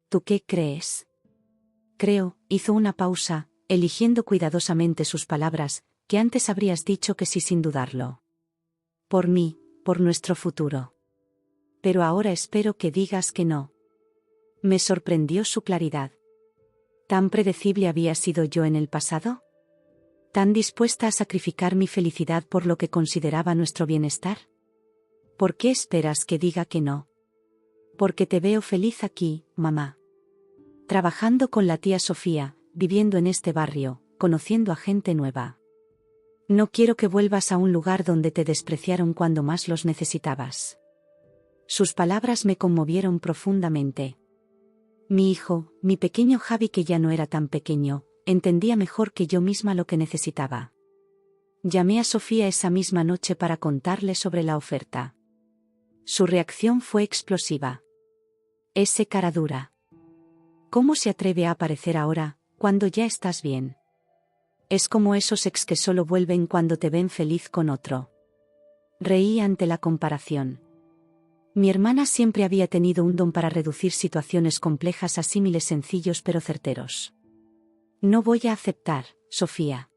Speaker 1: ¿Tú qué crees? Creo, hizo una pausa, eligiendo cuidadosamente sus palabras, que antes habrías dicho que sí sin dudarlo. Por mí, por nuestro futuro. Pero ahora espero que digas que no. Me sorprendió su claridad. ¿Tan predecible había sido yo en el pasado? ¿Tan dispuesta a sacrificar mi felicidad por lo que consideraba nuestro bienestar? ¿Por qué esperas que diga que no? Porque te veo feliz aquí, mamá. Trabajando con la tía Sofía, viviendo en este barrio, conociendo a gente nueva. No quiero que vuelvas a un lugar donde te despreciaron cuando más los necesitabas. Sus palabras me conmovieron profundamente. Mi hijo, mi pequeño Javi, que ya no era tan pequeño, entendía mejor que yo misma lo que necesitaba. Llamé a Sofía esa misma noche para contarle sobre la oferta. Su reacción fue explosiva. Ese cara dura. ¿Cómo se atreve a aparecer ahora, cuando ya estás bien? Es como esos ex que solo vuelven cuando te ven feliz con otro. Reí ante la comparación. Mi hermana siempre había tenido un don para reducir situaciones complejas a símiles sencillos pero certeros. No voy a aceptar, Sofía.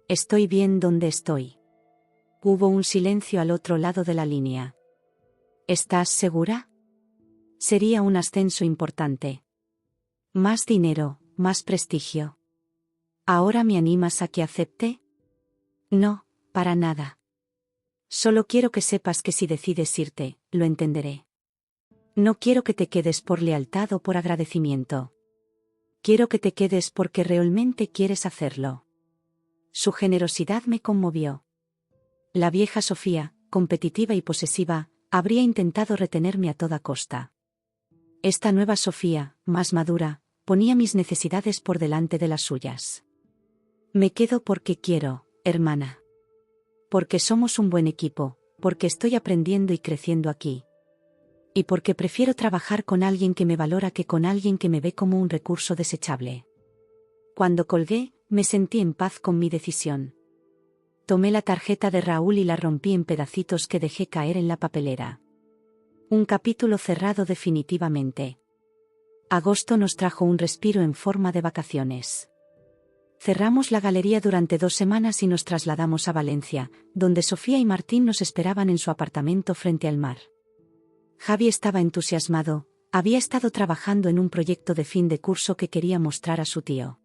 Speaker 1: Estoy bien donde estoy. Hubo un silencio al otro lado de la línea. ¿Estás segura? Sería un ascenso importante. Más dinero, más prestigio. ¿Ahora me animas a que acepte? No, para nada. Solo quiero que sepas que si decides irte, lo entenderé. No quiero que te quedes por lealtad o por agradecimiento. Quiero que te quedes porque realmente quieres hacerlo. Su generosidad me conmovió. La vieja Sofía, competitiva y posesiva, habría intentado retenerme a toda costa. Esta nueva Sofía, más madura, ponía mis necesidades por delante de las suyas. Me quedo porque quiero, hermana. Porque somos un buen equipo, porque estoy aprendiendo y creciendo aquí. Y porque prefiero trabajar con alguien que me valora que con alguien que me ve como un recurso desechable. Cuando colgué, me sentí en paz con mi decisión. Tomé la tarjeta de Raúl y la rompí en pedacitos que dejé caer en la papelera. Un capítulo cerrado definitivamente. Agosto nos trajo un respiro en forma de vacaciones. Cerramos la galería durante 2 semanas y nos trasladamos a Valencia, donde Sofía y Martín nos esperaban en su apartamento frente al mar. Javi estaba entusiasmado, había estado trabajando en un proyecto de fin de curso que quería mostrar a su tío.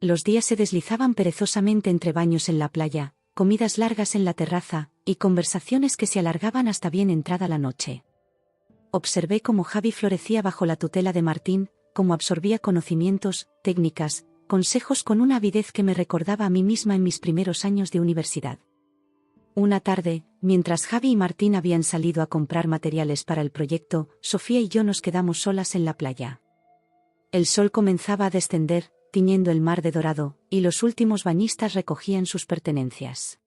Speaker 1: Los días se deslizaban perezosamente entre baños en la playa, comidas largas en la terraza, y conversaciones que se alargaban hasta bien entrada la noche. Observé cómo Javi florecía bajo la tutela de Martín, cómo absorbía conocimientos, técnicas, consejos con una avidez que me recordaba a mí misma en mis primeros años de universidad. Una tarde, mientras Javi y Martín habían salido a comprar materiales para el proyecto, Sofía y yo nos quedamos solas en la playa. El sol comenzaba a descender, tiñendo el mar de dorado, y los últimos bañistas recogían sus pertenencias.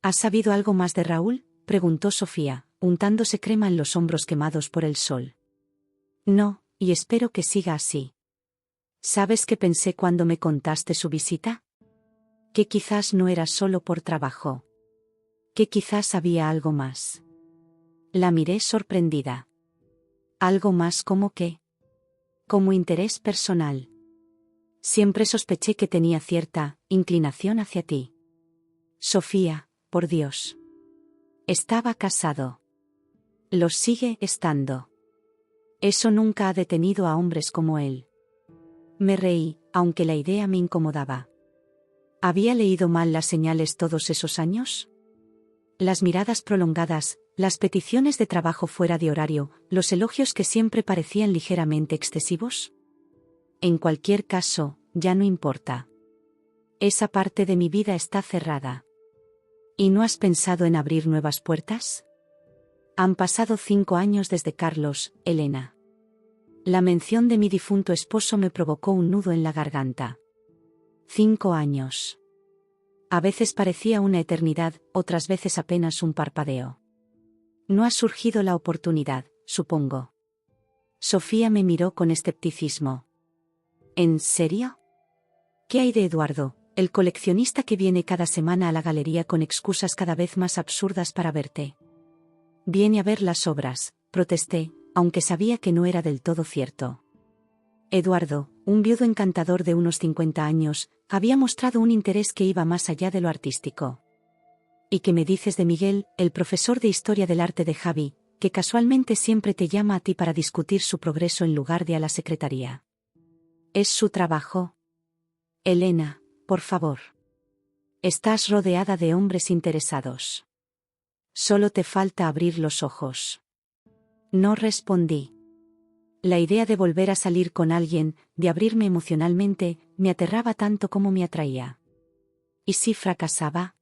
Speaker 1: ¿Has sabido algo más de Raúl?, preguntó Sofía, untándose crema en los hombros quemados por el sol. No, y espero que siga así. ¿Sabes qué pensé cuando me contaste su visita? Que quizás no era solo por trabajo. Que quizás había algo más. La miré sorprendida. ¿Algo más como qué? Como interés personal. Siempre sospeché que tenía cierta inclinación hacia ti. Sofía, por Dios. Estaba casado. Lo sigue estando. Eso nunca ha detenido a hombres como él. Me reí, aunque la idea me incomodaba. ¿Había leído mal las señales todos esos años? Las miradas prolongadas, las peticiones de trabajo fuera de horario, los elogios que siempre parecían ligeramente excesivos. En cualquier caso, ya no importa. Esa parte de mi vida está cerrada. ¿Y no has pensado en abrir nuevas puertas? Han pasado 5 años desde Carlos, Elena. La mención de mi difunto esposo me provocó un nudo en la garganta. 5 años. A veces parecía una eternidad, otras veces apenas un parpadeo. No ha surgido la oportunidad, supongo. Sofía me miró con escepticismo. ¿En serio? ¿Qué hay de Eduardo, el coleccionista que viene cada semana a la galería con excusas cada vez más absurdas para verte? Viene a ver las obras, protesté, aunque sabía que no era del todo cierto. Eduardo, un viudo encantador de unos 50 años, había mostrado un interés que iba más allá de lo artístico. ¿Y qué me dices de Miguel, el profesor de Historia del Arte de Javi, que casualmente siempre te llama a ti para discutir su progreso en lugar de a la secretaría? ¿Es su trabajo? Elena, por favor. Estás rodeada de hombres interesados. Solo te falta abrir los ojos. No respondí. La idea de volver a salir con alguien, de abrirme emocionalmente, me aterraba tanto como me atraía. ¿Y si fracasaba?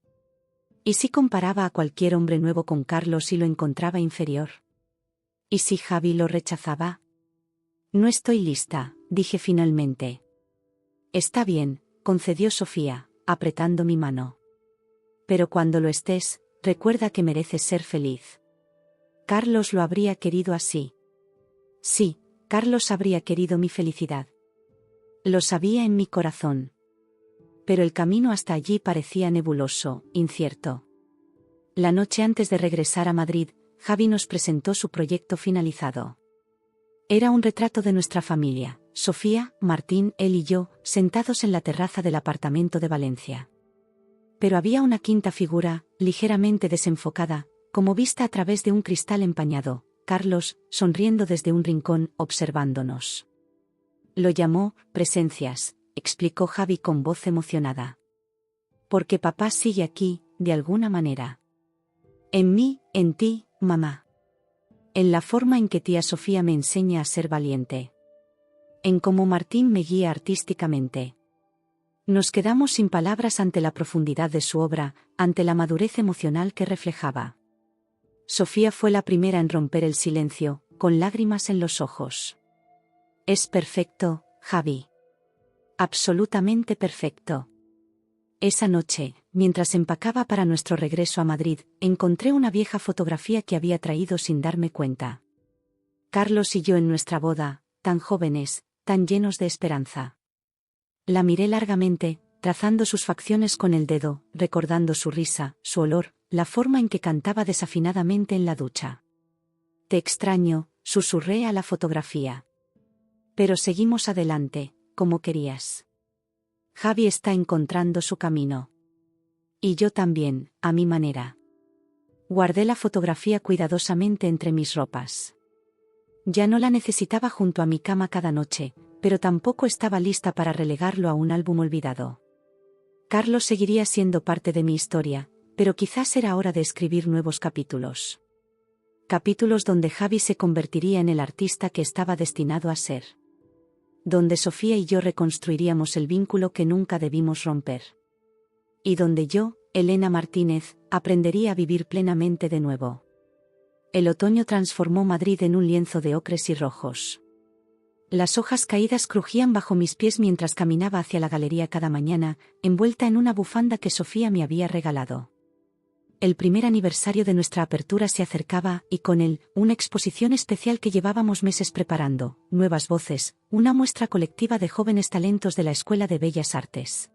Speaker 1: ¿Y si comparaba a cualquier hombre nuevo con Carlos y lo encontraba inferior? ¿Y si Javi lo rechazaba? No estoy lista, dije finalmente. Está bien, concedió Sofía, apretando mi mano. Pero cuando lo estés, recuerda que mereces ser feliz. Carlos lo habría querido así. Sí, Carlos habría querido mi felicidad. Lo sabía en mi corazón. Pero el camino hasta allí parecía nebuloso, incierto. La noche antes de regresar a Madrid, Javi nos presentó su proyecto finalizado. Era un retrato de nuestra familia, Sofía, Martín, él y yo, sentados en la terraza del apartamento de Valencia. Pero había una quinta figura, ligeramente desenfocada, como vista a través de un cristal empañado, Carlos, sonriendo desde un rincón, observándonos. Lo llamó Presencias, explicó Javi con voz emocionada. Porque papá sigue aquí, de alguna manera. En mí, en ti, mamá. En la forma en que tía Sofía me enseña a ser valiente. En cómo Martín me guía artísticamente. Nos quedamos sin palabras ante la profundidad de su obra, ante la madurez emocional que reflejaba. Sofía fue la primera en romper el silencio, con lágrimas en los ojos. Es perfecto, Javi. Absolutamente perfecto. Esa noche, mientras empacaba para nuestro regreso a Madrid, encontré una vieja fotografía que había traído sin darme cuenta. Carlos y yo en nuestra boda, tan jóvenes, tan llenos de esperanza. La miré largamente, trazando sus facciones con el dedo, recordando su risa, su olor, la forma en que cantaba desafinadamente en la ducha. Te extraño, susurré a la fotografía. Pero seguimos adelante, como querías. Javi está encontrando su camino. Y yo también, a mi manera. Guardé la fotografía cuidadosamente entre mis ropas. Ya no la necesitaba junto a mi cama cada noche, pero tampoco estaba lista para relegarlo a un álbum olvidado. Carlos seguiría siendo parte de mi historia, pero quizás era hora de escribir nuevos capítulos. Capítulos donde Javi se convertiría en el artista que estaba destinado a ser. Donde Sofía y yo reconstruiríamos el vínculo que nunca debimos romper. Y donde yo, Elena Martínez, aprendería a vivir plenamente de nuevo. El otoño transformó Madrid en un lienzo de ocres y rojos. Las hojas caídas crujían bajo mis pies mientras caminaba hacia la galería cada mañana, envuelta en una bufanda que Sofía me había regalado. El primer aniversario de nuestra apertura se acercaba y con él, una exposición especial que llevábamos meses preparando, nuevas voces, una muestra colectiva de jóvenes talentos de la Escuela de Bellas Artes.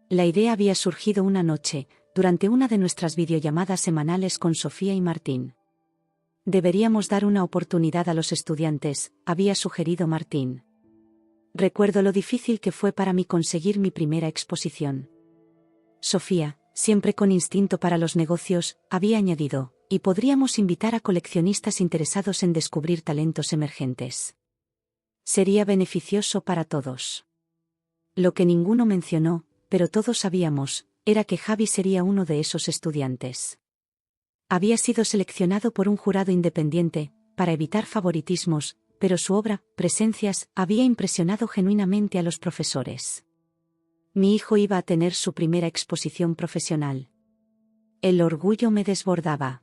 Speaker 1: La idea había surgido una noche, durante una de nuestras videollamadas semanales con Sofía y Martín. Deberíamos dar una oportunidad a los estudiantes, había sugerido Martín. Recuerdo lo difícil que fue para mí conseguir mi primera exposición. Sofía, siempre con instinto para los negocios, había añadido, y podríamos invitar a coleccionistas interesados en descubrir talentos emergentes. Sería beneficioso para todos. Lo que ninguno mencionó, pero todos sabíamos, era que Javi sería uno de esos estudiantes. Había sido seleccionado por un jurado independiente, para evitar favoritismos, pero su obra, Presencias, había impresionado genuinamente a los profesores. Mi hijo iba a tener su primera exposición profesional. El orgullo me desbordaba.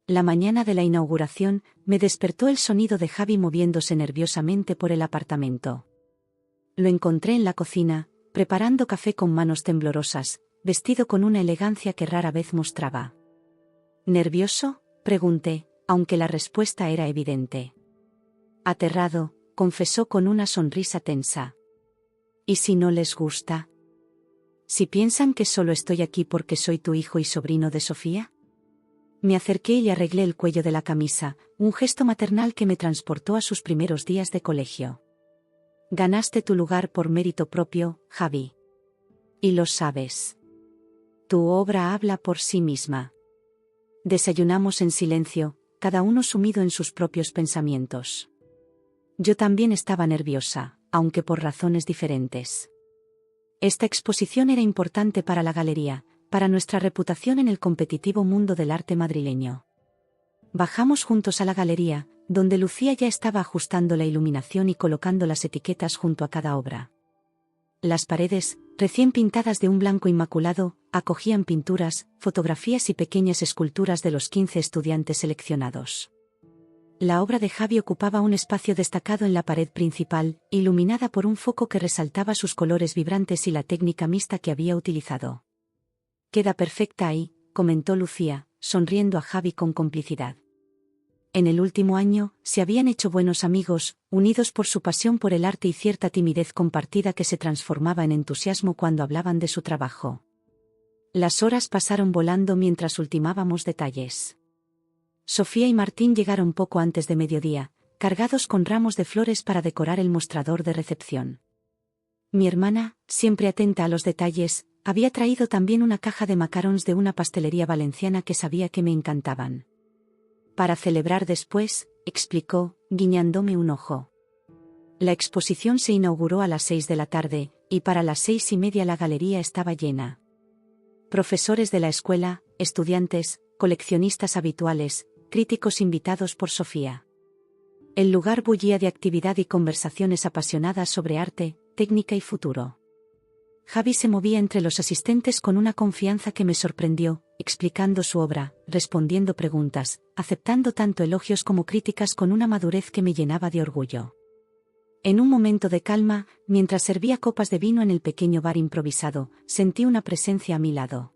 Speaker 1: La mañana de la inauguración, me despertó el sonido de Javi moviéndose nerviosamente por el apartamento. Lo encontré en la cocina, preparando café con manos temblorosas, vestido con una elegancia que rara vez mostraba. ¿Nervioso?, pregunté, aunque la respuesta era evidente. Aterrado, confesó con una sonrisa tensa. ¿Y si no les gusta? ¿Si piensan que solo estoy aquí porque soy tu hijo y sobrino de Sofía? Me acerqué y arreglé el cuello de la camisa, un gesto maternal que me transportó a sus primeros días de colegio. Ganaste tu lugar por mérito propio, Javi. Y lo sabes. Tu obra habla por sí misma. Desayunamos en silencio, cada uno sumido en sus propios pensamientos. Yo también estaba nerviosa, aunque por razones diferentes. Esta exposición era importante para la galería, para nuestra reputación en el competitivo mundo del arte madrileño. Bajamos juntos a la galería, donde Lucía ya estaba ajustando la iluminación y colocando las etiquetas junto a cada obra. Las paredes, recién pintadas de un blanco inmaculado, acogían pinturas, fotografías y pequeñas esculturas de los 15 estudiantes seleccionados. La obra de Javi ocupaba un espacio destacado en la pared principal, iluminada por un foco que resaltaba sus colores vibrantes y la técnica mixta que había utilizado. Queda perfecta ahí, comentó Lucía, sonriendo a Javi con complicidad. En el último año, se habían hecho buenos amigos, unidos por su pasión por el arte y cierta timidez compartida que se transformaba en entusiasmo cuando hablaban de su trabajo. Las horas pasaron volando mientras ultimábamos detalles. Sofía y Martín llegaron poco antes de mediodía, cargados con ramos de flores para decorar el mostrador de recepción. Mi hermana, siempre atenta a los detalles, había traído también una caja de macarons de una pastelería valenciana que sabía que me encantaban. Para celebrar después, explicó, guiñándome un ojo. La exposición se inauguró a las 6 de la tarde, y para las 6:30 la galería estaba llena. Profesores de la escuela, estudiantes, coleccionistas habituales, críticos invitados por Sofía. El lugar bullía de actividad y conversaciones apasionadas sobre arte, técnica y futuro. Javi se movía entre los asistentes con una confianza que me sorprendió, explicando su obra, respondiendo preguntas, aceptando tanto elogios como críticas con una madurez que me llenaba de orgullo. En un momento de calma, mientras servía copas de vino en el pequeño bar improvisado, sentí una presencia a mi lado.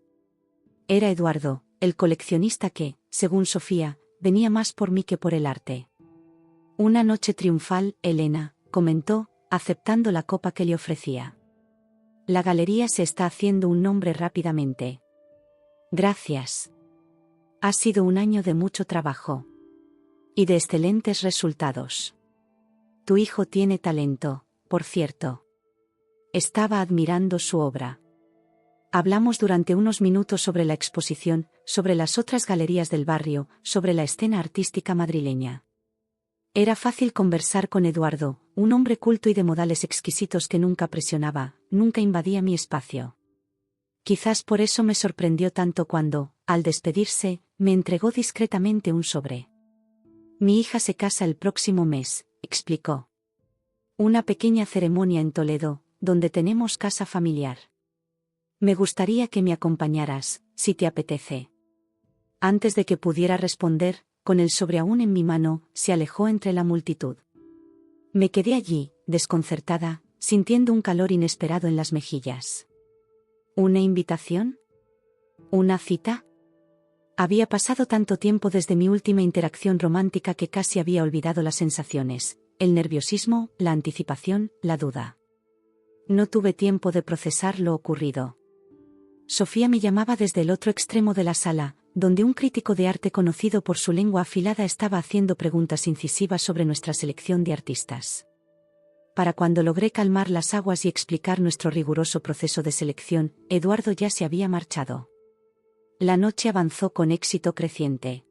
Speaker 1: Era Eduardo, el coleccionista que, según Sofía, venía más por mí que por el arte. Una noche triunfal, Elena, comentó, aceptando la copa que le ofrecía. La galería se está haciendo un nombre rápidamente. Gracias. Ha sido un año de mucho trabajo. Y de excelentes resultados. Tu hijo tiene talento, por cierto. Estaba admirando su obra. Hablamos durante unos minutos sobre la exposición, sobre las otras galerías del barrio, sobre la escena artística madrileña. Era fácil conversar con Eduardo, un hombre culto y de modales exquisitos que nunca presionaba, nunca invadía mi espacio. Quizás por eso me sorprendió tanto cuando, al despedirse, me entregó discretamente un sobre. Mi hija se casa el próximo mes, explicó. Una pequeña ceremonia en Toledo, donde tenemos casa familiar. Me gustaría que me acompañaras, si te apetece. Antes de que pudiera responder, con el sobre aún en mi mano, se alejó entre la multitud. Me quedé allí, desconcertada, sintiendo un calor inesperado en las mejillas. ¿Una invitación? ¿Una cita? Había pasado tanto tiempo desde mi última interacción romántica que casi había olvidado las sensaciones, el nerviosismo, la anticipación, la duda. No tuve tiempo de procesar lo ocurrido. Sofía me llamaba desde el otro extremo de la sala, donde un crítico de arte conocido por su lengua afilada estaba haciendo preguntas incisivas sobre nuestra selección de artistas. Para cuando logré calmar las aguas y explicar nuestro riguroso proceso de selección, Eduardo ya se había marchado. La noche avanzó con éxito creciente.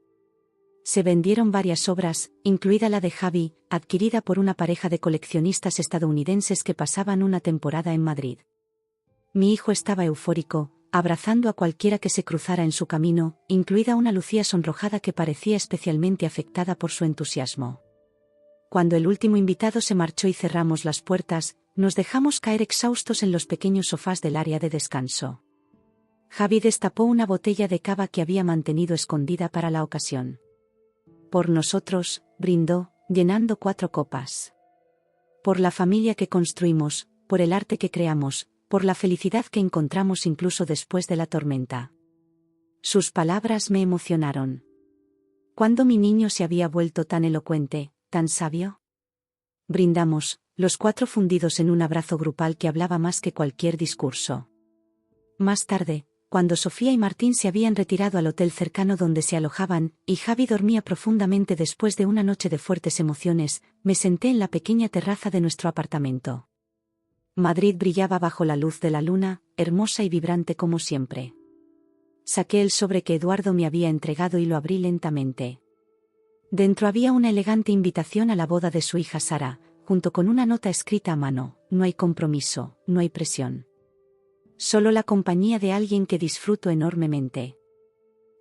Speaker 1: Se vendieron varias obras, incluida la de Javi, adquirida por una pareja de coleccionistas estadounidenses que pasaban una temporada en Madrid. Mi hijo estaba eufórico, abrazando a cualquiera que se cruzara en su camino, incluida una Lucía sonrojada que parecía especialmente afectada por su entusiasmo. Cuando el último invitado se marchó y cerramos las puertas, nos dejamos caer exhaustos en los pequeños sofás del área de descanso. Javi destapó una botella de cava que había mantenido escondida para la ocasión. Por nosotros, brindó, llenando 4 copas. Por la familia que construimos, por el arte que creamos, por la felicidad que encontramos incluso después de la tormenta. Sus palabras me emocionaron. ¿Cuándo mi niño se había vuelto tan elocuente, tan sabio? Brindamos, los 4 fundidos en un abrazo grupal que hablaba más que cualquier discurso. Más tarde, cuando Sofía y Martín se habían retirado al hotel cercano donde se alojaban, y Javi dormía profundamente después de una noche de fuertes emociones, me senté en la pequeña terraza de nuestro apartamento. Madrid brillaba bajo la luz de la luna, hermosa y vibrante como siempre. Saqué el sobre que Eduardo me había entregado y lo abrí lentamente. Dentro había una elegante invitación a la boda de su hija Sara, junto con una nota escrita a mano: no hay compromiso, no hay presión. Solo la compañía de alguien que disfruto enormemente.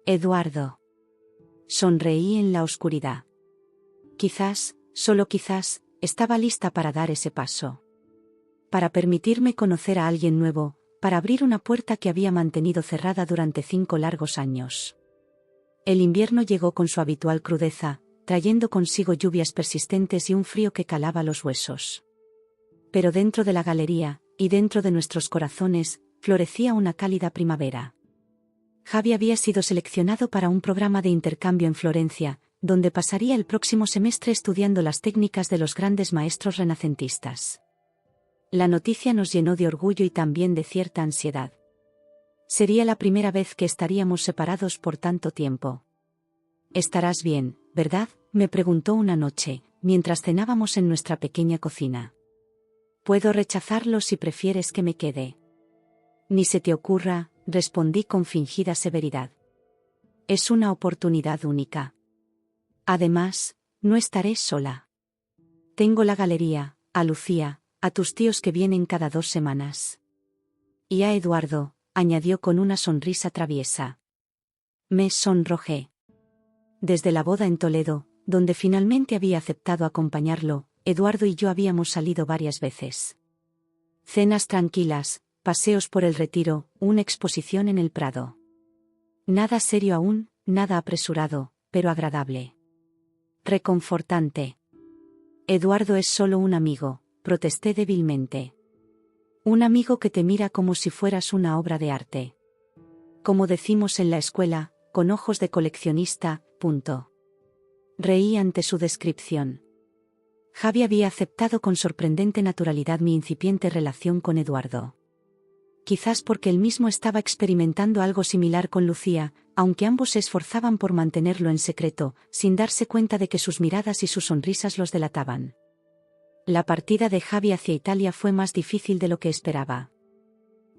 Speaker 1: Eduardo. Sonreí en la oscuridad. Quizás, solo quizás, estaba lista para dar ese paso. Para permitirme conocer a alguien nuevo, para abrir una puerta que había mantenido cerrada durante 5 largos años. El invierno llegó con su habitual crudeza, trayendo consigo lluvias persistentes y un frío que calaba los huesos. Pero dentro de la galería, y dentro de nuestros corazones, florecía una cálida primavera. Javi había sido seleccionado para un programa de intercambio en Florencia, donde pasaría el próximo semestre estudiando las técnicas de los grandes maestros renacentistas. La noticia nos llenó de orgullo y también de cierta ansiedad. Sería la primera vez que estaríamos separados por tanto tiempo. «Estarás bien, ¿verdad?», me preguntó una noche, mientras cenábamos en nuestra pequeña cocina. «Puedo rechazarlo si prefieres que me quede». «Ni se te ocurra», respondí con fingida severidad. «Es una oportunidad única. Además, no estaré sola. Tengo la galería, a Lucía, a tus tíos que vienen cada 2 semanas. Y a Eduardo», añadió con una sonrisa traviesa. Me sonrojé. Desde la boda en Toledo, donde finalmente había aceptado acompañarlo, Eduardo y yo habíamos salido varias veces. Cenas tranquilas, paseos por el Retiro, una exposición en el Prado. Nada serio aún, nada apresurado, pero agradable. Reconfortante. Eduardo es solo un amigo, protesté débilmente. Un amigo que te mira como si fueras una obra de arte. Como decimos en la escuela, con ojos de coleccionista, punto. Reí ante su descripción. Javi había aceptado con sorprendente naturalidad mi incipiente relación con Eduardo. Quizás porque él mismo estaba experimentando algo similar con Lucía, aunque ambos se esforzaban por mantenerlo en secreto, sin darse cuenta de que sus miradas y sus sonrisas los delataban. La partida de Javi hacia Italia fue más difícil de lo que esperaba.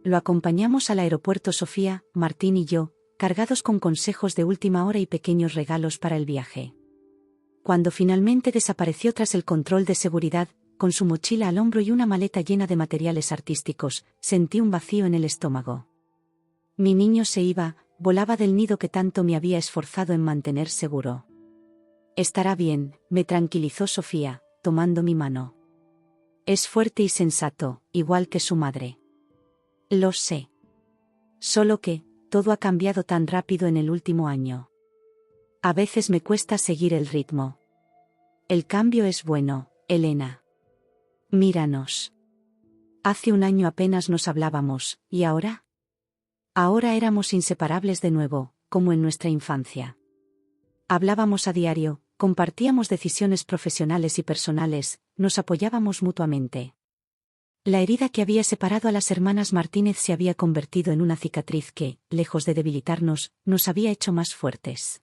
Speaker 1: Lo acompañamos al aeropuerto Sofía, Martín y yo, cargados con consejos de última hora y pequeños regalos para el viaje. Cuando finalmente desapareció tras el control de seguridad, con su mochila al hombro y una maleta llena de materiales artísticos, sentí un vacío en el estómago. Mi niño se iba, volaba del nido que tanto me había esforzado en mantener seguro. Estará bien, me tranquilizó Sofía, tomando mi mano. Es fuerte y sensato, igual que su madre. Lo sé. Solo que, todo ha cambiado tan rápido en el último año. A veces me cuesta seguir el ritmo. El cambio es bueno, Elena. Míranos. Hace un año apenas nos hablábamos, ¿y ahora? Ahora éramos inseparables de nuevo, como en nuestra infancia. Hablábamos a diario, compartíamos decisiones profesionales y personales, nos apoyábamos mutuamente. La herida que había separado a las hermanas Martínez se había convertido en una cicatriz que, lejos de debilitarnos, nos había hecho más fuertes.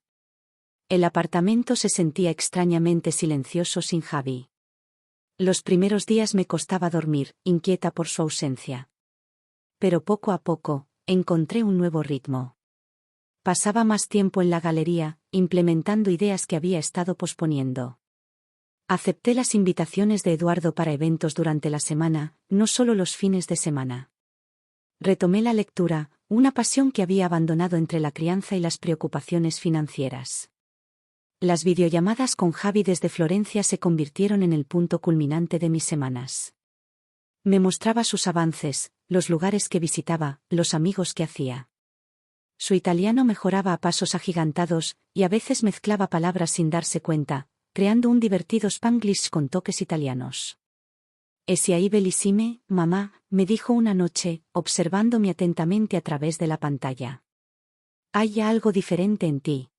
Speaker 1: El apartamento se sentía extrañamente silencioso sin Javi. Los primeros días me costaba dormir, inquieta por su ausencia. Pero poco a poco, encontré un nuevo ritmo. Pasaba más tiempo en la galería, implementando ideas que había estado posponiendo. Acepté las invitaciones de Eduardo para eventos durante la semana, no solo los fines de semana. Retomé la lectura, una pasión que había abandonado entre la crianza y las preocupaciones financieras. Las videollamadas con Javi desde Florencia se convirtieron en el punto culminante de mis semanas. Me mostraba sus avances, los lugares que visitaba, los amigos que hacía. Su italiano mejoraba a pasos agigantados, y a veces mezclaba palabras sin darse cuenta, creando un divertido Spanglish con toques italianos. «Esi ahí bellissime, mamá», me dijo una noche, observándome atentamente a través de la pantalla. «Hay ya algo diferente en ti.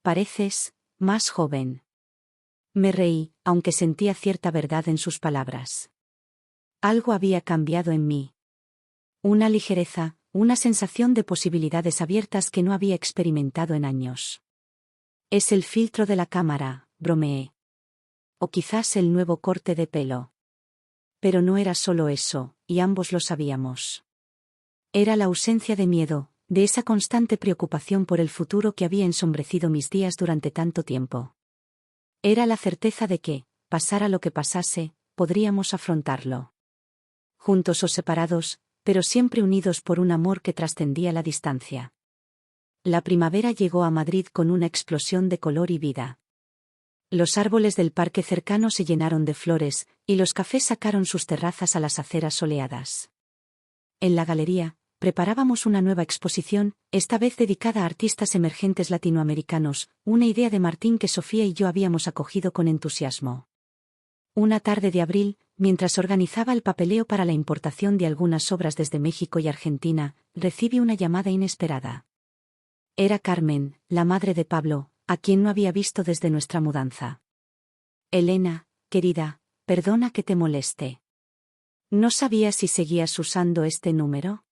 Speaker 1: Pareces más joven». Me reí, aunque sentía cierta verdad en sus palabras. Algo había cambiado en mí. Una ligereza, una sensación de posibilidades abiertas que no había experimentado en años. «Es el filtro de la cámara», bromeé. «O quizás el nuevo corte de pelo». Pero no era solo eso, y ambos lo sabíamos. Era la ausencia de miedo, de esa constante preocupación por el futuro que había ensombrecido mis días durante tanto tiempo. Era la certeza de que, pasara lo que pasase, podríamos afrontarlo. Juntos o separados, pero siempre unidos por un amor que trascendía la distancia. La primavera llegó a Madrid con una explosión de color y vida. Los árboles del parque cercano se llenaron de flores, y los cafés sacaron sus terrazas a las aceras soleadas. En la galería, preparábamos una nueva exposición, esta vez dedicada a artistas emergentes latinoamericanos, una idea de Martín que Sofía y yo habíamos acogido con entusiasmo. Una tarde de abril, mientras organizaba el papeleo para la importación de algunas obras desde México y Argentina, recibí una llamada inesperada. Era Carmen, la madre de Pablo, a quien no había visto desde nuestra mudanza. «Elena, querida, perdona que te moleste. ¿No sabías si seguías usando este número?»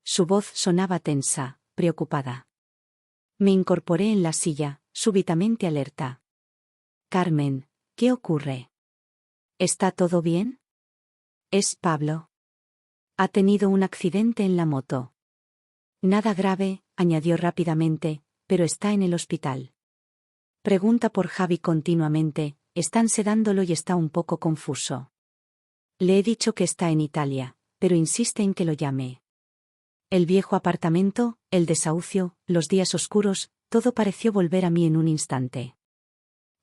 Speaker 1: Su voz sonaba tensa, preocupada. Me incorporé en la silla, súbitamente alerta. «Carmen, ¿qué ocurre? ¿Está todo bien?» «Es Pablo. Ha tenido un accidente en la moto». «Nada grave», añadió rápidamente, «pero está en el hospital. Pregunta por Javi continuamente, están sedándolo y está un poco confuso. Le he dicho que está en Italia, pero insiste en que lo llame. El viejo apartamento, el desahucio, los días oscuros, todo pareció volver a mí en un instante.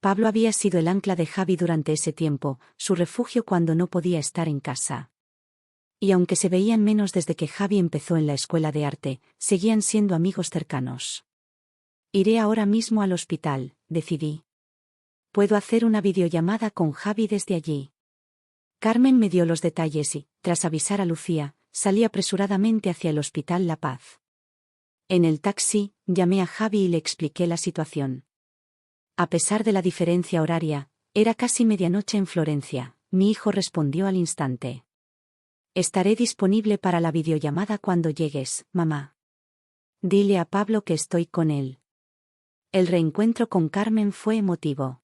Speaker 1: Pablo había sido el ancla de Javi durante ese tiempo, su refugio cuando no podía estar en casa. Y aunque se veían menos desde que Javi empezó en la escuela de arte, seguían siendo amigos cercanos. Iré ahora mismo al hospital, decidí. Puedo hacer una videollamada con Javi desde allí. Carmen me dio los detalles y, tras avisar a Lucía, salí apresuradamente hacia el Hospital La Paz. En el taxi, llamé a Javi y le expliqué la situación. A pesar de la diferencia horaria, era casi medianoche en Florencia. Mi hijo respondió al instante. Estaré disponible para la videollamada cuando llegues, mamá. Dile a Pablo que estoy con él. El reencuentro con Carmen fue emotivo.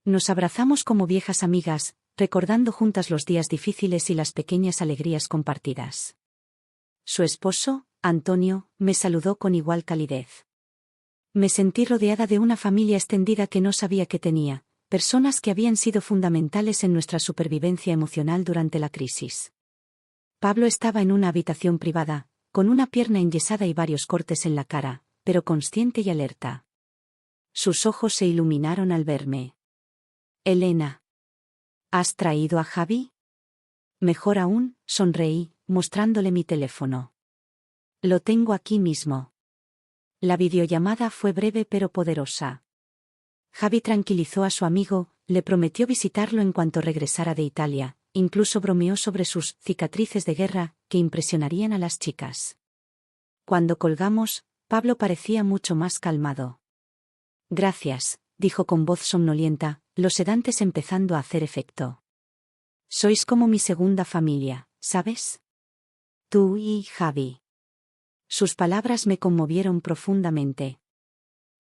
Speaker 1: Nos abrazamos como viejas amigas, recordando juntas los días difíciles y las pequeñas alegrías compartidas. Su esposo, Antonio, me saludó con igual calidez. Me sentí rodeada de una familia extendida que no sabía que tenía, personas que habían sido fundamentales en nuestra supervivencia emocional durante la crisis. Pablo estaba en una habitación privada, con una pierna enyesada y varios cortes en la cara, pero consciente y alerta. Sus ojos se iluminaron al verme. Elena. ¿Has traído a Javi? Mejor aún, sonreí, mostrándole mi teléfono. Lo tengo aquí mismo. La videollamada fue breve pero poderosa. Javi tranquilizó a su amigo, le prometió visitarlo en cuanto regresara de Italia, incluso bromeó sobre sus cicatrices de guerra, que impresionarían a las chicas. Cuando colgamos, Pablo parecía mucho más calmado. Gracias, dijo con voz somnolienta, los sedantes empezando a hacer efecto. Sois como mi segunda familia, ¿sabes? Tú y Javi. Sus palabras me conmovieron profundamente.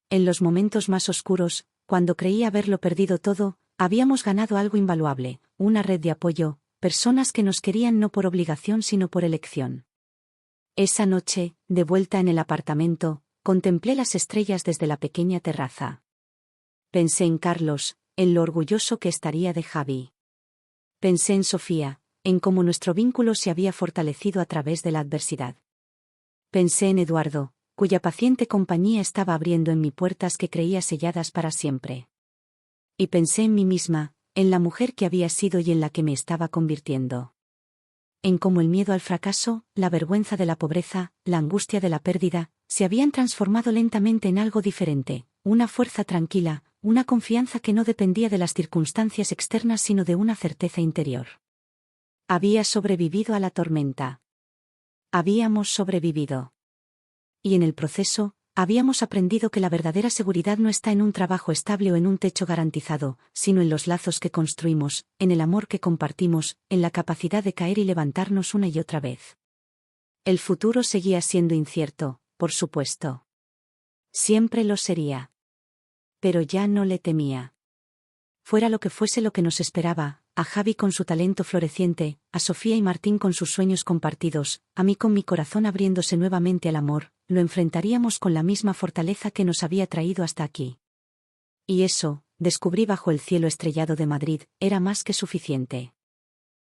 Speaker 1: En los momentos más oscuros, cuando creía haberlo perdido todo, habíamos ganado algo invaluable, una red de apoyo, personas que nos querían no por obligación sino por elección. Esa noche, de vuelta en el apartamento, contemplé las estrellas desde la pequeña terraza. Pensé en Carlos, en lo orgulloso que estaría de Javi. Pensé en Sofía, en cómo nuestro vínculo se había fortalecido a través de la adversidad. Pensé en Eduardo, cuya paciente compañía estaba abriendo en mí puertas que creía selladas para siempre. Y pensé en mí misma, en la mujer que había sido y en la que me estaba convirtiendo. En cómo el miedo al fracaso, la vergüenza de la pobreza, la angustia de la pérdida, se habían transformado lentamente en algo diferente, una fuerza tranquila, una confianza que no dependía de las circunstancias externas sino de una certeza interior. Había sobrevivido a la tormenta. Habíamos sobrevivido. Y en el proceso, habíamos aprendido que la verdadera seguridad no está en un trabajo estable o en un techo garantizado, sino en los lazos que construimos, en el amor que compartimos, en la capacidad de caer y levantarnos una y otra vez. El futuro seguía siendo incierto, por supuesto. Siempre lo sería. Pero ya no le temía. Fuera lo que fuese lo que nos esperaba, a Javi con su talento floreciente, a Sofía y Martín con sus sueños compartidos, a mí con mi corazón abriéndose nuevamente al amor, lo enfrentaríamos con la misma fortaleza que nos había traído hasta aquí. Y eso, descubrí bajo el cielo estrellado de Madrid, era más que suficiente.